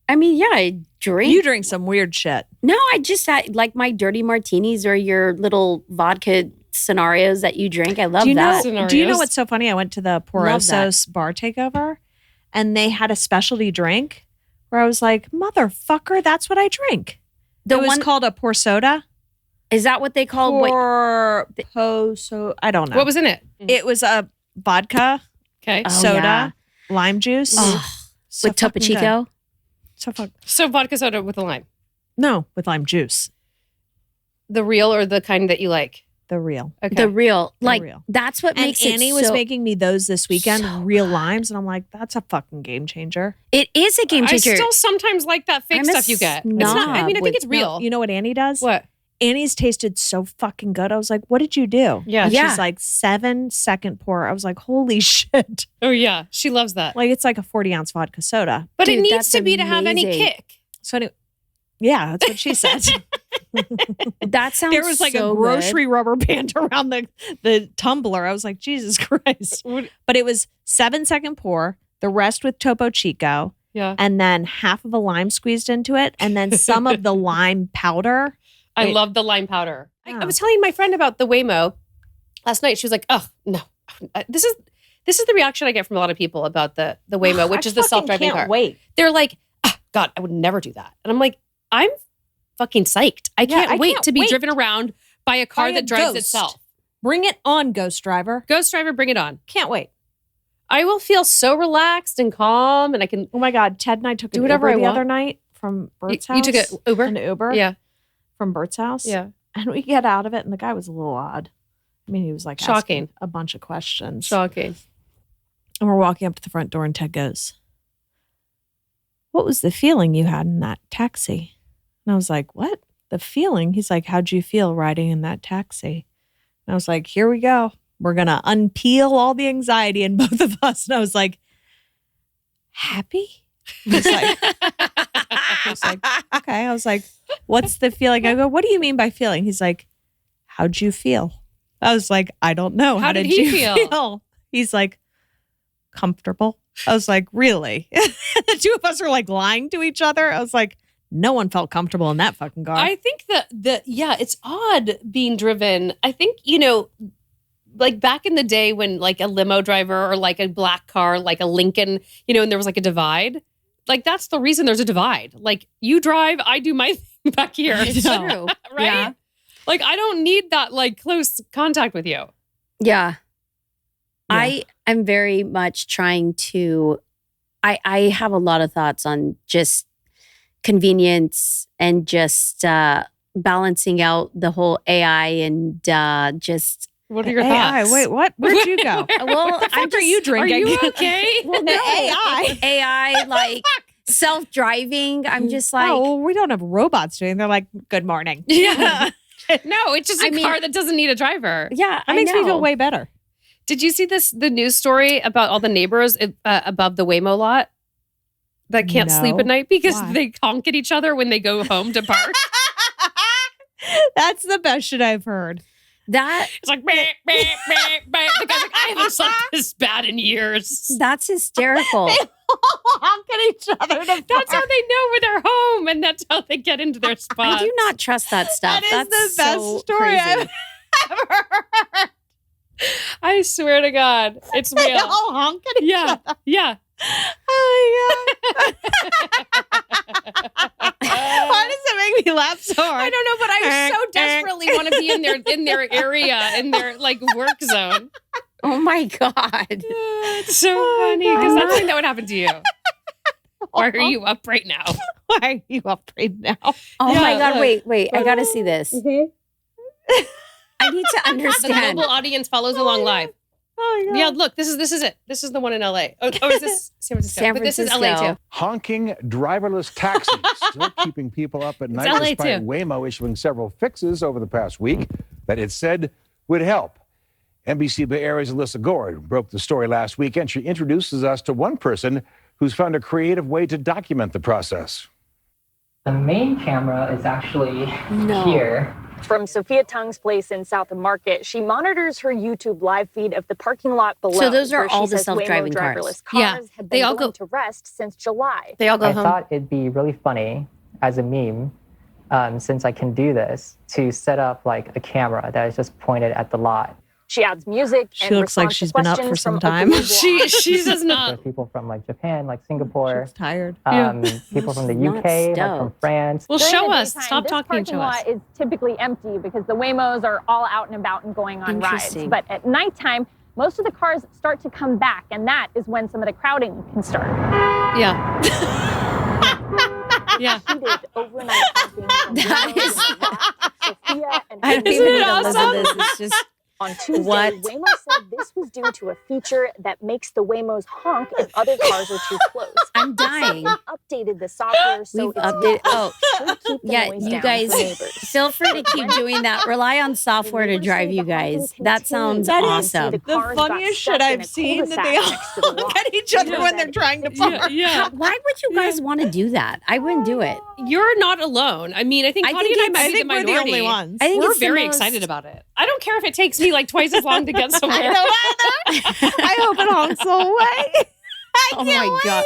Speaker 3: I mean, yeah, I drink.
Speaker 2: You drink some weird shit.
Speaker 3: No, I just had like my dirty martinis or your little vodka scenarios that you drink. I love
Speaker 2: Do you
Speaker 3: that.
Speaker 2: know? Do you know
Speaker 4: Scenarios.
Speaker 2: what's so funny? I went to the
Speaker 3: Love that.
Speaker 2: Porosos bar takeover, and they had a specialty drink where I was like, "Motherfucker, that's what I drink."
Speaker 3: The
Speaker 2: It was
Speaker 3: one
Speaker 2: called a pour soda.
Speaker 3: is that what they call what?
Speaker 2: So I don't know.
Speaker 4: What was in it?
Speaker 2: It was a vodka,
Speaker 4: Okay.
Speaker 3: Oh,
Speaker 2: soda,
Speaker 3: yeah.
Speaker 2: lime juice.
Speaker 3: Oh,
Speaker 2: So
Speaker 3: with
Speaker 2: fucking
Speaker 3: Topo
Speaker 2: good.
Speaker 3: Chico?
Speaker 2: So fuck.
Speaker 4: So vodka soda with a lime.
Speaker 2: No, with lime juice.
Speaker 4: The real or the kind that you like?
Speaker 2: The real.
Speaker 4: Okay.
Speaker 3: The real, like
Speaker 2: real.
Speaker 3: that's what
Speaker 2: And
Speaker 3: makes
Speaker 2: Annie
Speaker 3: it
Speaker 2: was
Speaker 3: so.
Speaker 2: making me those this weekend,
Speaker 3: so
Speaker 2: real limes, and I'm like, that's a fucking game changer.
Speaker 3: It is a game
Speaker 4: I
Speaker 3: changer.
Speaker 4: still sometimes like that fake
Speaker 3: I'm a
Speaker 4: stuff you get. It's not, I mean, I
Speaker 3: snob
Speaker 4: think it's
Speaker 3: with-
Speaker 4: real.
Speaker 2: You know what Annie does?
Speaker 4: What?
Speaker 2: Annie's tasted so fucking good. I was like, what did you do?
Speaker 4: Yeah.
Speaker 2: And
Speaker 3: Yeah.
Speaker 2: she's like 7-second pour. I was like, holy shit.
Speaker 4: Oh, yeah. She loves that.
Speaker 2: Like it's like a 40-ounce vodka soda.
Speaker 4: But it
Speaker 3: Dude,
Speaker 4: needs
Speaker 3: that's
Speaker 4: to be to have any
Speaker 3: amazing.
Speaker 4: kick.
Speaker 2: So anyway, yeah, that's what she said.
Speaker 3: That sounds
Speaker 2: There was like
Speaker 3: so
Speaker 2: a grocery rubber band around the tumbler. I was like, Jesus Christ. But it was 7-second pour, the rest with Topo Chico,
Speaker 4: Yeah.
Speaker 2: and then half of a lime squeezed into it, and then some of the lime powder.
Speaker 4: I
Speaker 2: Wait.
Speaker 4: love the lime powder. I
Speaker 2: Yeah.
Speaker 4: was telling my friend about the Waymo last night. She was like, "Oh no, this is the reaction I get from a lot of people about the Waymo, which is the self-driving car.
Speaker 2: Wait.
Speaker 4: They're like, oh, God, I would never do that." And I'm like, I'm fucking psyched. I can't wait to be driven around by a car
Speaker 2: By a
Speaker 4: that drives
Speaker 2: ghost.
Speaker 4: itself.
Speaker 2: Bring it on, Ghost Driver.
Speaker 4: Ghost driver, bring it on.
Speaker 2: Can't wait.
Speaker 4: I will feel so relaxed and calm, and I can.
Speaker 2: Oh my God. Ted and I took
Speaker 4: Do
Speaker 2: an
Speaker 4: whatever
Speaker 2: Uber
Speaker 4: I
Speaker 2: the
Speaker 4: want.
Speaker 2: other night from Bert's
Speaker 4: You
Speaker 2: house.
Speaker 4: took an Uber.
Speaker 2: An Uber
Speaker 4: Yeah,
Speaker 2: from Bert's house.
Speaker 4: yeah.
Speaker 2: And we get out of it, and the guy was a little odd. I mean, he was like
Speaker 4: Shocking.
Speaker 2: asking a bunch of questions.
Speaker 4: Shocking.
Speaker 2: And we're walking up to the front door, and Ted goes, "What was the feeling you had in that taxi?" And I was like, "What? The feeling?" He's like, "How'd you feel riding in that taxi?" And I was like, "Here we go. We're going to unpeel all the anxiety in both of us." And I was like, "Happy?" He's like, "Okay." I was like, "What's the feeling?" I go, "What do you mean by feeling?" He's like, "How'd you feel?" I was like, "I don't know.
Speaker 4: How did
Speaker 2: did
Speaker 4: he
Speaker 2: you
Speaker 4: feel?
Speaker 2: He's like, "Comfortable." I was like, "Really?" The two of us are like lying to each other. I was like, no one felt comfortable in that fucking car.
Speaker 4: I think yeah, it's odd being driven. I think, like back in the day when like a limo driver or like a black car, like a Lincoln, and there was like a divide. Like that's the reason there's a divide. Like you drive, I do my thing back here.
Speaker 3: It's true.
Speaker 4: Right?
Speaker 3: Yeah.
Speaker 4: Like I don't need that like close contact with you.
Speaker 3: Yeah.
Speaker 2: Yeah.
Speaker 3: I am very much trying to I have a lot of thoughts on just convenience and just balancing out the whole AI and just
Speaker 4: What are your
Speaker 2: AI,
Speaker 4: thoughts?
Speaker 2: wait, what? Where'd you go?
Speaker 3: well,
Speaker 2: Fuck are you
Speaker 4: Are
Speaker 2: drinking?
Speaker 4: you okay?
Speaker 3: well,
Speaker 2: The AI.
Speaker 3: AI like self-driving. I'm just like
Speaker 2: Oh, well, we don't have robots doing. They're like, "Good morning."
Speaker 4: Yeah. No, it's just a
Speaker 3: I mean-
Speaker 4: car that doesn't need a driver.
Speaker 3: yeah,
Speaker 2: That makes me
Speaker 3: know.
Speaker 2: feel way better.
Speaker 4: Did you see the news story about all the neighbors above the Waymo lot that can't
Speaker 2: No.
Speaker 4: sleep at night because
Speaker 2: Why?
Speaker 4: they honk at each other when they go home to park?
Speaker 2: That's the best shit I've heard.
Speaker 4: It's like, bah, bah, bah, bah. The guy's like, I haven't slept this bad in years.
Speaker 3: That's hysterical.
Speaker 2: honk at each other.
Speaker 4: That's how they know when they're home, and that's how they get into their spots.
Speaker 3: I do not trust that stuff.
Speaker 2: That is
Speaker 3: That's
Speaker 2: the best
Speaker 3: so
Speaker 2: story
Speaker 3: crazy.
Speaker 2: I've ever heard.
Speaker 4: I swear to God, it's
Speaker 2: They
Speaker 4: real.
Speaker 2: all honk at each
Speaker 4: Yeah,
Speaker 2: other.
Speaker 4: yeah.
Speaker 2: Oh my God. Why does it make me laugh so hard?
Speaker 4: I don't know, but I so desperately want to be in their area, in their like work zone.
Speaker 3: Oh my God.
Speaker 4: It's so funny because that's something that would happen to you. Why are you up right now?
Speaker 2: Why are you up right now?
Speaker 3: Oh
Speaker 4: Yeah,
Speaker 3: my God.
Speaker 4: look.
Speaker 3: Wait. I got to see this. I need to
Speaker 4: The
Speaker 3: understand.
Speaker 4: global audience follows along live.
Speaker 2: Oh my God.
Speaker 4: Yeah, look, this is it. This is the one in LA. Oh, is this San Francisco?
Speaker 3: San
Speaker 4: But this is LA
Speaker 3: Francisco.
Speaker 4: too.
Speaker 7: Honking driverless taxis still keeping people up at night
Speaker 4: LA
Speaker 7: despite
Speaker 4: too.
Speaker 7: Waymo issuing several fixes over the past week that it said would help. NBC Bay Area's Alyssa Gord broke the story last weekend. She introduces us to one person who's found a creative way to document the process.
Speaker 8: The main camera is actually here.
Speaker 9: From Sophia Tung's place in South Market, she monitors her YouTube live feed of the parking lot below.
Speaker 3: So those are
Speaker 9: where she
Speaker 3: all the
Speaker 9: says
Speaker 3: self-driving
Speaker 9: Waymo
Speaker 3: cars.
Speaker 9: driverless
Speaker 4: Yeah,
Speaker 9: cars have
Speaker 4: they
Speaker 9: been
Speaker 4: all
Speaker 9: going
Speaker 4: go-
Speaker 9: to rest since July.
Speaker 4: They all go
Speaker 8: I
Speaker 4: home.
Speaker 8: thought it'd be really funny as a meme, since I can do this, to set up like a camera that is just pointed at the lot.
Speaker 9: She adds music
Speaker 2: She
Speaker 9: and
Speaker 2: looks like
Speaker 9: responds to
Speaker 2: she's been up for
Speaker 9: questions
Speaker 2: some
Speaker 9: from
Speaker 2: time.
Speaker 9: Open
Speaker 4: She does
Speaker 8: There's
Speaker 4: not.
Speaker 8: people from like Japan, like Singapore,
Speaker 2: She's tired.
Speaker 8: people from the
Speaker 3: Not
Speaker 8: UK, like from
Speaker 3: stoked.
Speaker 8: France.
Speaker 4: Well,
Speaker 9: During
Speaker 4: show
Speaker 9: the
Speaker 4: us.
Speaker 9: daytime,
Speaker 4: Stop
Speaker 9: this
Speaker 4: talking
Speaker 9: parking
Speaker 4: to us.
Speaker 9: lot is typically empty because the Waymos are all out and about and going on rides.
Speaker 3: Interesting.
Speaker 9: But at nighttime, most of the cars start to come back, and that is when some of the crowding can start.
Speaker 4: Yeah. Yeah.
Speaker 9: She did overnight parking from
Speaker 3: That
Speaker 9: Waymos
Speaker 3: is-
Speaker 9: in Rock, Sophia, and
Speaker 3: I don't
Speaker 9: Amy
Speaker 3: even
Speaker 4: it
Speaker 3: need to listen
Speaker 4: awesome?
Speaker 3: to this. It's just
Speaker 9: On Tuesday,
Speaker 3: What?
Speaker 9: Waymo said this was due to a feature that makes the Waymos honk if other cars are too close.
Speaker 3: I'm dying.
Speaker 9: We've updated the software so
Speaker 3: We've
Speaker 9: it's
Speaker 3: updated. Oh,
Speaker 9: should keep the
Speaker 3: yeah.
Speaker 9: noise
Speaker 3: You
Speaker 9: down
Speaker 3: guys
Speaker 9: for neighbors.
Speaker 3: feel free to keep doing that. Rely on software to drive you guys. That sounds
Speaker 2: That is
Speaker 3: awesome.
Speaker 2: the
Speaker 9: cars got
Speaker 2: funniest
Speaker 9: stuck
Speaker 2: shit
Speaker 9: in
Speaker 2: I've
Speaker 9: a
Speaker 2: seen that
Speaker 9: cul-de-sac
Speaker 2: they all
Speaker 9: next to the lot.
Speaker 2: look at each other when they're trying to park.
Speaker 4: Yeah.
Speaker 3: Why would you guys want to do that? I wouldn't do it.
Speaker 4: You're not alone. I mean, I think
Speaker 3: I
Speaker 4: Kottie
Speaker 3: think
Speaker 4: and I
Speaker 2: I
Speaker 4: might be
Speaker 2: think
Speaker 4: the
Speaker 2: we're the
Speaker 4: minority.
Speaker 2: only ones.
Speaker 3: I think
Speaker 4: We're
Speaker 3: it's the
Speaker 4: very
Speaker 3: most-
Speaker 4: excited about it. I don't care if it takes me like twice as long to get somewhere.
Speaker 2: I don't either. I hope it honks away.
Speaker 3: Oh my God.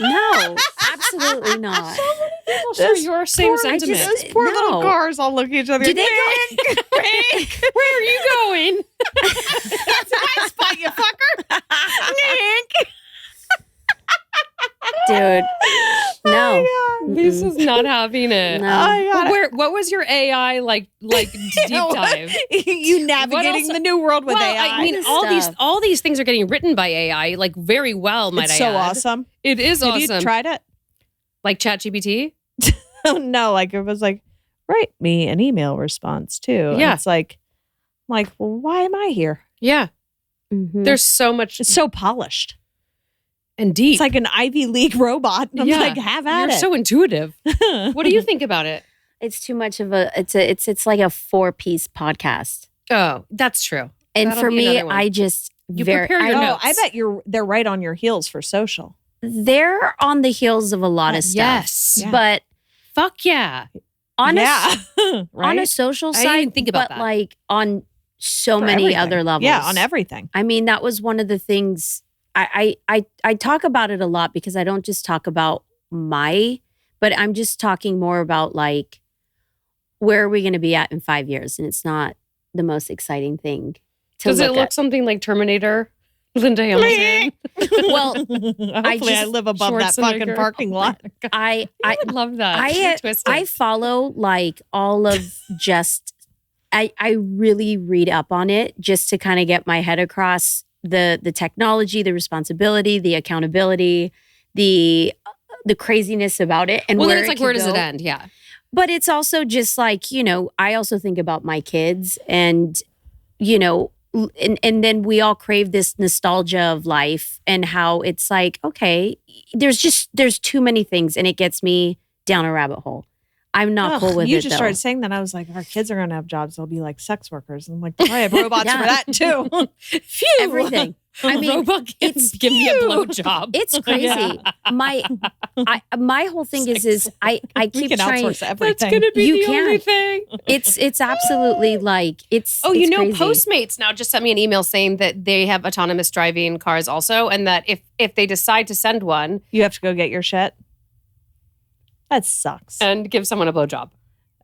Speaker 3: No, absolutely not.
Speaker 4: People share your same sentiment.
Speaker 2: Those poor little
Speaker 3: No.
Speaker 2: cars all look at each other.
Speaker 3: Do they go?
Speaker 4: Where are you going?
Speaker 2: That's a nice spot, you fucker. Nick.
Speaker 3: Dude, no.
Speaker 4: Lisa's not having it.
Speaker 3: No.
Speaker 2: I got it.
Speaker 4: What was your AI like deep dive?
Speaker 2: You navigating
Speaker 4: else-
Speaker 2: the new world with
Speaker 4: Well,
Speaker 2: AI.
Speaker 4: I mean,
Speaker 3: This
Speaker 4: all
Speaker 3: stuff.
Speaker 4: these things are getting written by AI, like very well. Might
Speaker 2: it's
Speaker 4: I
Speaker 2: so
Speaker 4: add?
Speaker 2: awesome.
Speaker 4: It is
Speaker 2: Have
Speaker 4: awesome.
Speaker 2: you tried it?
Speaker 4: Like ChatGPT.
Speaker 2: No, like it was like, write me an email response too. And
Speaker 4: Yeah.
Speaker 2: it's like, well, why am I here?
Speaker 4: Yeah,
Speaker 3: Mhm.
Speaker 4: there's so much
Speaker 2: It's so polished.
Speaker 4: and deep.
Speaker 2: It's like an Ivy League robot. And I'm
Speaker 4: Yeah.
Speaker 2: like, have at
Speaker 4: You're
Speaker 2: it.
Speaker 4: so intuitive. What do you think about it?
Speaker 3: It's too much of a. It's like a 4-piece podcast.
Speaker 4: Oh, that's true.
Speaker 3: And
Speaker 4: That'll
Speaker 3: for
Speaker 4: be
Speaker 3: me,
Speaker 4: another one.
Speaker 3: I just
Speaker 4: You
Speaker 3: very.
Speaker 4: prepare your
Speaker 3: I-
Speaker 4: notes.
Speaker 2: I bet they're right on your heels for social.
Speaker 3: They're on the heels of a lot of stuff.
Speaker 4: Yes.
Speaker 2: Yeah.
Speaker 3: But
Speaker 4: Fuck yeah.
Speaker 3: on
Speaker 2: yeah.
Speaker 3: on
Speaker 2: right?
Speaker 3: a social
Speaker 4: I
Speaker 3: side,
Speaker 4: didn't think about
Speaker 3: but
Speaker 4: that.
Speaker 3: like on so
Speaker 2: For
Speaker 3: many
Speaker 2: everything.
Speaker 3: other levels.
Speaker 2: Yeah, on everything.
Speaker 3: I mean, that was one of the things I talk about it a lot because I don't just talk about but I'm just talking more about like where are we going to be at in 5 years, and it's not the most exciting thing to
Speaker 4: Does it
Speaker 3: look
Speaker 4: look
Speaker 3: at.
Speaker 4: something like Terminator? Linda Hamilton.
Speaker 3: Well,
Speaker 2: Hopefully I
Speaker 3: just-
Speaker 2: live above that fucking
Speaker 4: Schwarzenegger.
Speaker 2: parking lot.
Speaker 3: I
Speaker 4: I would love that. You're twisted.
Speaker 3: I follow like all of just I really read up on it just to kind of get my head across the technology, the responsibility, the accountability, the craziness about it, and
Speaker 4: well, then
Speaker 3: where
Speaker 4: it's like,
Speaker 3: could
Speaker 4: where does it
Speaker 3: go.
Speaker 4: end? Yeah.
Speaker 3: But it's also just like, I also think about my kids and, and then we all crave this nostalgia of life and how it's like, okay, there's too many things and it gets me down a rabbit hole. I'm not cool with
Speaker 2: you
Speaker 3: it
Speaker 2: just
Speaker 3: though.
Speaker 2: started saying that. I was like, our kids are going to have jobs. They'll be like sex workers. And I'm like, I have robots
Speaker 3: Yeah.
Speaker 2: for that too.
Speaker 3: Everything. I mean,
Speaker 4: Robot kids
Speaker 3: it's
Speaker 4: give me a blowjob.
Speaker 3: It's crazy.
Speaker 4: Yeah.
Speaker 3: My my whole thing is I keep
Speaker 2: can
Speaker 3: trying.
Speaker 2: outsource everything.
Speaker 4: That's gonna be
Speaker 3: You
Speaker 4: the only
Speaker 3: can.
Speaker 4: thing.
Speaker 3: It's absolutely like it's.
Speaker 4: Oh,
Speaker 3: it's crazy.
Speaker 4: Postmates now just sent me an email saying that they have autonomous driving cars also, and that if they decide to send one,
Speaker 2: You have to go get your shit. That sucks.
Speaker 4: and give someone a blowjob.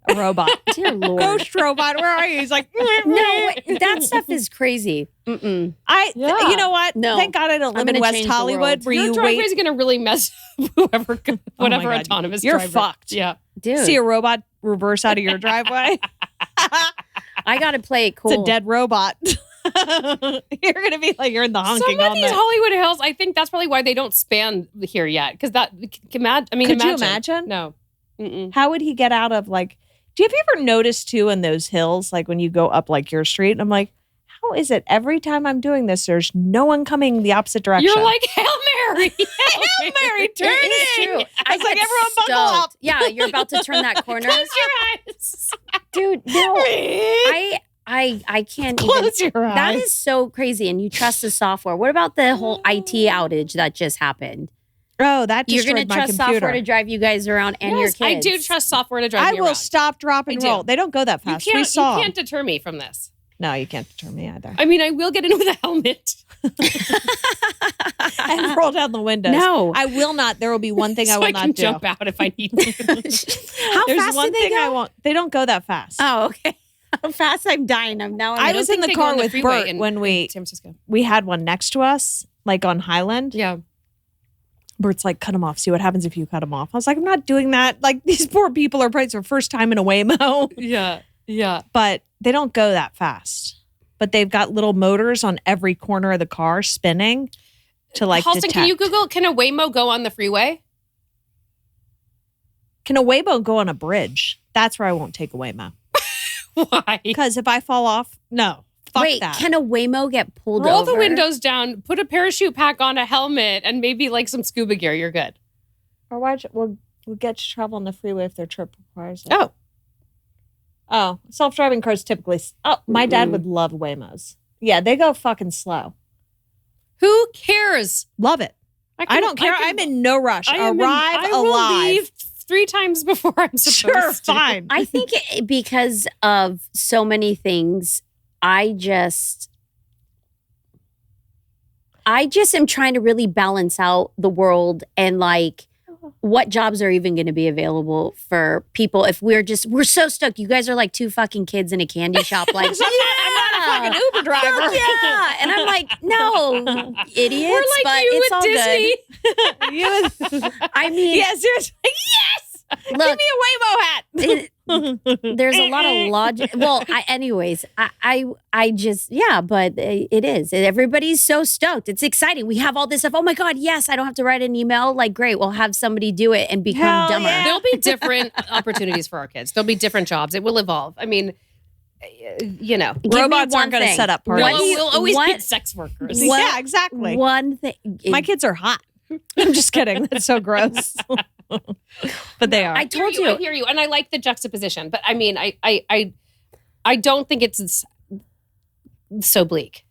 Speaker 2: A robot.
Speaker 3: Dear Lord.
Speaker 2: Ghost robot, where are you? He's like,
Speaker 3: No, that stuff is crazy. Mm-mm.
Speaker 2: You know what?
Speaker 3: No.
Speaker 2: Thank God I don't live
Speaker 3: gonna
Speaker 2: in West
Speaker 3: change the
Speaker 2: Hollywood
Speaker 3: world.
Speaker 2: where
Speaker 4: Your
Speaker 2: you
Speaker 4: driveway
Speaker 2: wait.
Speaker 4: is gonna really mess up whatever
Speaker 2: God.
Speaker 4: autonomous
Speaker 2: You're
Speaker 4: driver.
Speaker 2: fucked.
Speaker 4: Yeah.
Speaker 3: Dude,
Speaker 2: See a robot reverse out of your driveway.
Speaker 3: I got to play it cool.
Speaker 2: It's a dead robot. You're gonna be like you're in the honking
Speaker 4: Some of
Speaker 2: on
Speaker 4: these
Speaker 2: that.
Speaker 4: Hollywood Hills, I think that's probably why they don't span here yet. Because
Speaker 2: Could you imagine?
Speaker 4: No. Mm-mm.
Speaker 2: How would he get out of like? Have you ever noticed too in those hills, like when you go up like your street? I'm like, how is it every time I'm doing this, there's no one coming the opposite direction?
Speaker 4: You're like, Hail Mary.
Speaker 2: Hail Mary, turn
Speaker 3: It is
Speaker 2: in.
Speaker 3: true.
Speaker 2: I was like,
Speaker 3: get
Speaker 2: everyone buckle
Speaker 3: stoked.
Speaker 2: up.
Speaker 3: Yeah, you're about to turn that corner.
Speaker 4: Close your eyes.
Speaker 3: Dude, no. I can't
Speaker 2: Close
Speaker 3: even.
Speaker 2: your eyes.
Speaker 3: That is so crazy. And you trust the software. What about the whole IT outage that just happened?
Speaker 2: Oh, that
Speaker 3: You're
Speaker 2: destroyed
Speaker 3: going to
Speaker 2: my
Speaker 3: trust
Speaker 2: computer.
Speaker 3: software to drive you guys around and your
Speaker 4: Yes,
Speaker 3: kids.
Speaker 4: I do trust software to drive
Speaker 2: I
Speaker 4: me
Speaker 2: will
Speaker 4: around.
Speaker 2: stop, drop, and
Speaker 4: I do.
Speaker 2: roll. They don't go that
Speaker 4: You
Speaker 2: fast. We
Speaker 4: can't,
Speaker 2: saw.
Speaker 4: you can't deter me from this.
Speaker 2: No, you can't deter me either.
Speaker 4: I mean, I will get in with a helmet.
Speaker 2: And roll down the windows.
Speaker 3: No.
Speaker 2: I will not. There will be one thing I
Speaker 4: so
Speaker 2: will
Speaker 4: I
Speaker 2: not
Speaker 4: can
Speaker 2: do.
Speaker 4: jump out if I need to.
Speaker 3: How
Speaker 2: There's
Speaker 3: fast
Speaker 2: one
Speaker 3: do they
Speaker 2: thing
Speaker 3: go?
Speaker 2: I won't. They don't go that fast.
Speaker 3: Oh, okay. How fast I'm dying.
Speaker 2: I was in the
Speaker 4: think they go
Speaker 2: car
Speaker 4: on the
Speaker 2: with
Speaker 4: freeway
Speaker 2: Bert
Speaker 4: in-
Speaker 2: when
Speaker 4: in San Francisco.
Speaker 2: we had one next to us, like on Highland.
Speaker 4: Yeah.
Speaker 2: Bert's like, cut him off. See what happens if you cut him off. I was like, I'm not doing that. Like these poor people are probably their first time in a Waymo.
Speaker 4: Yeah. Yeah.
Speaker 2: But they don't go that fast. But they've got little motors on every corner of the car spinning to like
Speaker 4: Halston,
Speaker 2: detect.
Speaker 4: can you Google, can a Waymo go on the freeway?
Speaker 2: Can a Waymo go on a bridge? That's where I won't take a Waymo.
Speaker 4: Why?
Speaker 2: Because if I fall off, no. Fuck
Speaker 3: Wait,
Speaker 2: that.
Speaker 3: can a Waymo get pulled
Speaker 4: Roll
Speaker 3: over?
Speaker 4: the windows down, put a parachute pack on, a helmet, and maybe like some scuba gear. You're good.
Speaker 2: Or we'll get you trouble on the freeway if their trip requires it.
Speaker 4: Oh.
Speaker 2: Oh, self-driving cars typically. Oh, my dad would love Waymos. Yeah, they go fucking slow.
Speaker 4: Who cares?
Speaker 2: Love it. I don't care. I'm in no rush.
Speaker 4: I am in-
Speaker 2: Arrive
Speaker 4: I will
Speaker 2: alive.
Speaker 4: leave 3 times before I'm supposed
Speaker 2: Sure,
Speaker 4: to.
Speaker 2: fine.
Speaker 3: I think because of so many things, I just am trying to really balance out the world and like what jobs are even going to be available for people if we're so stoked. You guys are like 2 fucking kids in a candy shop. Like,
Speaker 2: I'm not a fucking Uber driver.
Speaker 3: Fuck yeah. And I'm like, no, idiots.
Speaker 4: We're like
Speaker 3: but
Speaker 4: you
Speaker 3: it's
Speaker 4: at
Speaker 3: all
Speaker 4: Disney.
Speaker 3: good. I mean,
Speaker 2: Yeah, seriously. Yes. Give
Speaker 3: look,
Speaker 2: me a Waymo hat.
Speaker 3: there's a lot of logic. Well, I just, yeah, but it is. Everybody's so stoked. It's exciting. We have all this stuff. Oh my God, yes, I don't have to write an email. Like, great, we'll have somebody do it and become
Speaker 2: Hell
Speaker 3: dumber.
Speaker 2: yeah.
Speaker 4: There'll be different opportunities for our kids. There'll be different jobs. It will evolve. I mean, you know,
Speaker 3: Give me
Speaker 2: Robots
Speaker 3: one
Speaker 2: aren't going to
Speaker 3: thing.
Speaker 2: set up
Speaker 3: What
Speaker 2: parties.
Speaker 3: do you-
Speaker 4: we'll always
Speaker 3: what-
Speaker 4: need sex workers.
Speaker 3: What-
Speaker 2: Yeah, exactly.
Speaker 3: One thing.
Speaker 2: My kids are hot. I'm just kidding. That's so gross. But they are.
Speaker 3: I told
Speaker 4: I
Speaker 3: you.
Speaker 4: hear you, and I like the juxtaposition. But I mean, I don't think it's so bleak.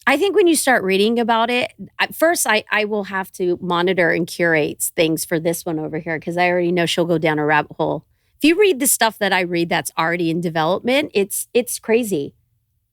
Speaker 3: I think when you start reading about it, at first I will have to monitor and curate things for this one over here because I already know she'll go down a rabbit hole. If you read the stuff that I read that's already in development, it's crazy.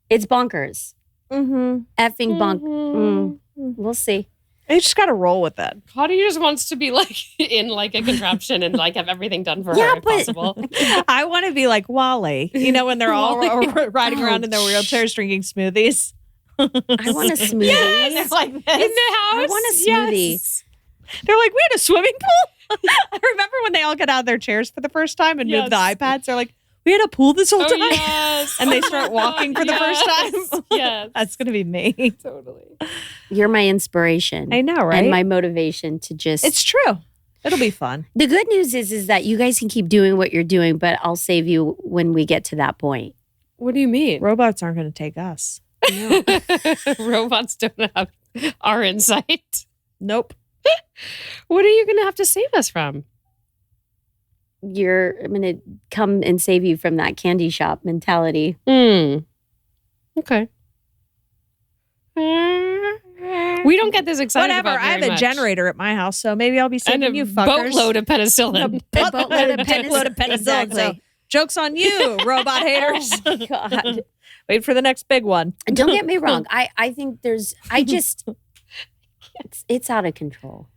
Speaker 3: It's bonkers.
Speaker 2: Mm-hmm.
Speaker 3: Effing bonk. We'll see.
Speaker 2: You just got to roll with it.
Speaker 4: Kottie just wants to be like in like a contraption and like have everything done for
Speaker 3: Yeah,
Speaker 4: her if
Speaker 3: but-
Speaker 4: possible.
Speaker 2: I want to be like Wally, you know, when they're all riding around in their wheelchairs drinking smoothies.
Speaker 3: I want a smoothie.
Speaker 2: And they're like this.
Speaker 4: In the house,
Speaker 3: I want a smoothie.
Speaker 4: Yes.
Speaker 2: They're like, we had a swimming pool. I remember when they all get out of their chairs for the first time and move the
Speaker 4: Yes.
Speaker 2: iPads. They're like, we had a pool this whole
Speaker 4: Oh,
Speaker 2: time.
Speaker 4: yes.
Speaker 2: And they start walking for the first
Speaker 4: Yes.
Speaker 2: time.
Speaker 4: Yes.
Speaker 2: That's going to be me.
Speaker 4: Totally.
Speaker 3: You're my inspiration.
Speaker 2: I know, right?
Speaker 3: And my motivation to just.
Speaker 2: It's true. It'll be fun.
Speaker 3: The good news is that you guys can keep doing what you're doing, but I'll save you when we get to that point.
Speaker 4: What do you mean?
Speaker 2: Robots aren't going to take us.
Speaker 4: Robots don't have our insight.
Speaker 2: Nope.
Speaker 4: What are you going to have to save us from?
Speaker 3: I'm going to come and save you from that candy shop mentality.
Speaker 4: Okay. We don't get this excited
Speaker 2: Whatever.
Speaker 4: about
Speaker 2: I have
Speaker 4: very
Speaker 2: a
Speaker 4: much.
Speaker 2: generator at my house, so maybe I'll be
Speaker 4: And
Speaker 2: sending
Speaker 4: a
Speaker 2: you fuckers
Speaker 4: boatload of penicillin.
Speaker 3: A boatload of
Speaker 2: Dickload of penicillin.
Speaker 3: Exactly.
Speaker 2: So, joke's on you, robot haters.
Speaker 3: Oh my God.
Speaker 2: Wait for the next big one.
Speaker 3: Don't get me wrong. I think it's out of control.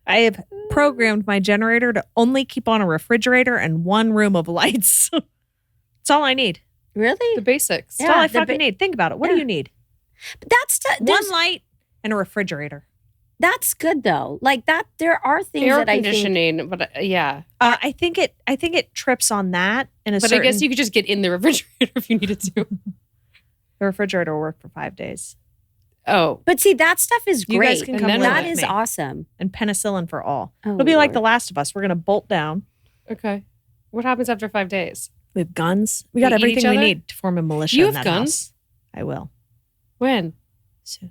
Speaker 2: I have programmed my generator to only keep on a refrigerator and one room of lights. That's all I need.
Speaker 3: Really?
Speaker 4: The basics.
Speaker 2: That's all I fucking need. Think about it. What do you need?
Speaker 3: But that's
Speaker 2: One light and a refrigerator.
Speaker 3: That's good though. Like that, there are things
Speaker 4: Air
Speaker 3: that I think.
Speaker 4: conditioning, but yeah.
Speaker 2: I think it trips on that in a
Speaker 4: But
Speaker 2: certain.
Speaker 4: I guess you could just get in the refrigerator if you needed to.
Speaker 2: The refrigerator will work for 5 days.
Speaker 4: Oh.
Speaker 3: But see, that stuff is
Speaker 2: You
Speaker 3: great.
Speaker 2: guys can come
Speaker 4: then
Speaker 2: live
Speaker 3: That
Speaker 2: with
Speaker 3: is
Speaker 2: me.
Speaker 3: awesome.
Speaker 2: And penicillin for all.
Speaker 3: Oh,
Speaker 2: It'll be like
Speaker 3: Lord.
Speaker 2: The Last of Us. We're gonna bolt down.
Speaker 4: Okay. What happens after 5 days?
Speaker 2: We have guns. We got
Speaker 4: We eat
Speaker 2: everything
Speaker 4: each
Speaker 2: we
Speaker 4: other?
Speaker 2: need to form a militia.
Speaker 4: You
Speaker 2: in
Speaker 4: have
Speaker 2: that
Speaker 4: guns?
Speaker 2: house. I will
Speaker 4: When?
Speaker 2: soon.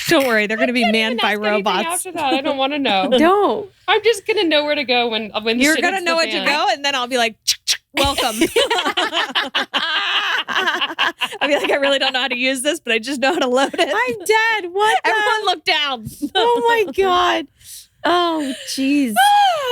Speaker 2: Don't worry, they're going to be manned by robots.
Speaker 4: After that, I don't want to know.
Speaker 3: No.
Speaker 4: I'm just gonna know where to go when
Speaker 2: You're
Speaker 4: shit
Speaker 2: going to
Speaker 4: hits
Speaker 2: know
Speaker 4: the
Speaker 2: where to
Speaker 4: fan.
Speaker 2: go, and then I'll be like, welcome. I'll be like, I really don't know how to use this, but I just know how to load it.
Speaker 3: I'm dead. What?
Speaker 2: Everyone look down.
Speaker 3: Oh my God. Oh, jeez.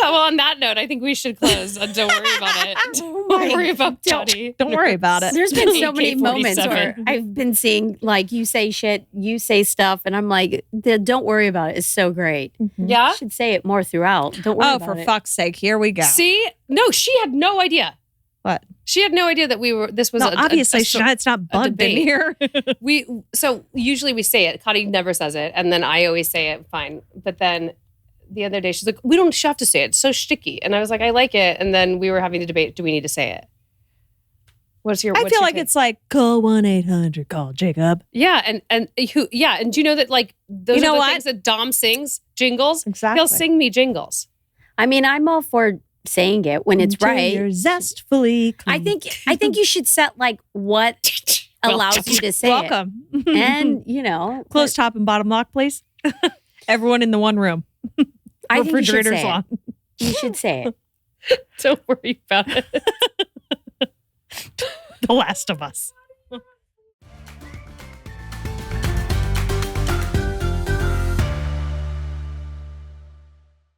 Speaker 4: Well, on that note, I think we should close. Don't worry about it. Don't worry about Kottie.
Speaker 2: Don't worry about it.
Speaker 3: There's been so many
Speaker 4: AK-47.
Speaker 3: moments where I've been seeing like you say shit, you say stuff, and I'm like, don't worry about it. It's so great.
Speaker 4: Yeah?
Speaker 3: You should say it more throughout. Don't worry
Speaker 2: Oh,
Speaker 3: about
Speaker 2: for
Speaker 3: it.
Speaker 2: fuck's sake. Here we go.
Speaker 4: See? No, she had no idea.
Speaker 2: What?
Speaker 4: She had no idea that this was
Speaker 2: No, obviously, it's not bugged in
Speaker 4: debate.
Speaker 2: here.
Speaker 4: So usually we say it. Kottie never says it. And then I always say it, fine. But then the other day she's like, we don't have to say it. It's so sticky. And I was like, I like it. And then we were having the debate, do we need to say it?
Speaker 2: I feel like it's like, call 1-800, call Jacob.
Speaker 4: Yeah, and do you know that like those
Speaker 2: You know
Speaker 4: are the
Speaker 2: what?
Speaker 4: things that Dom sings, jingles?
Speaker 2: Exactly.
Speaker 4: He'll sing me jingles.
Speaker 3: I mean, I'm all for saying it when it's
Speaker 2: Until
Speaker 3: right.
Speaker 2: You're zestfully
Speaker 3: I think you should set like what allows you to say
Speaker 2: welcome.
Speaker 3: it. And, you know.
Speaker 2: Close top and bottom lock, please. Everyone in the one room.
Speaker 3: I think you should
Speaker 2: Refrigerator's
Speaker 3: say
Speaker 2: on.
Speaker 3: it. You should say it.
Speaker 4: Don't worry about it.
Speaker 2: The Last of Us.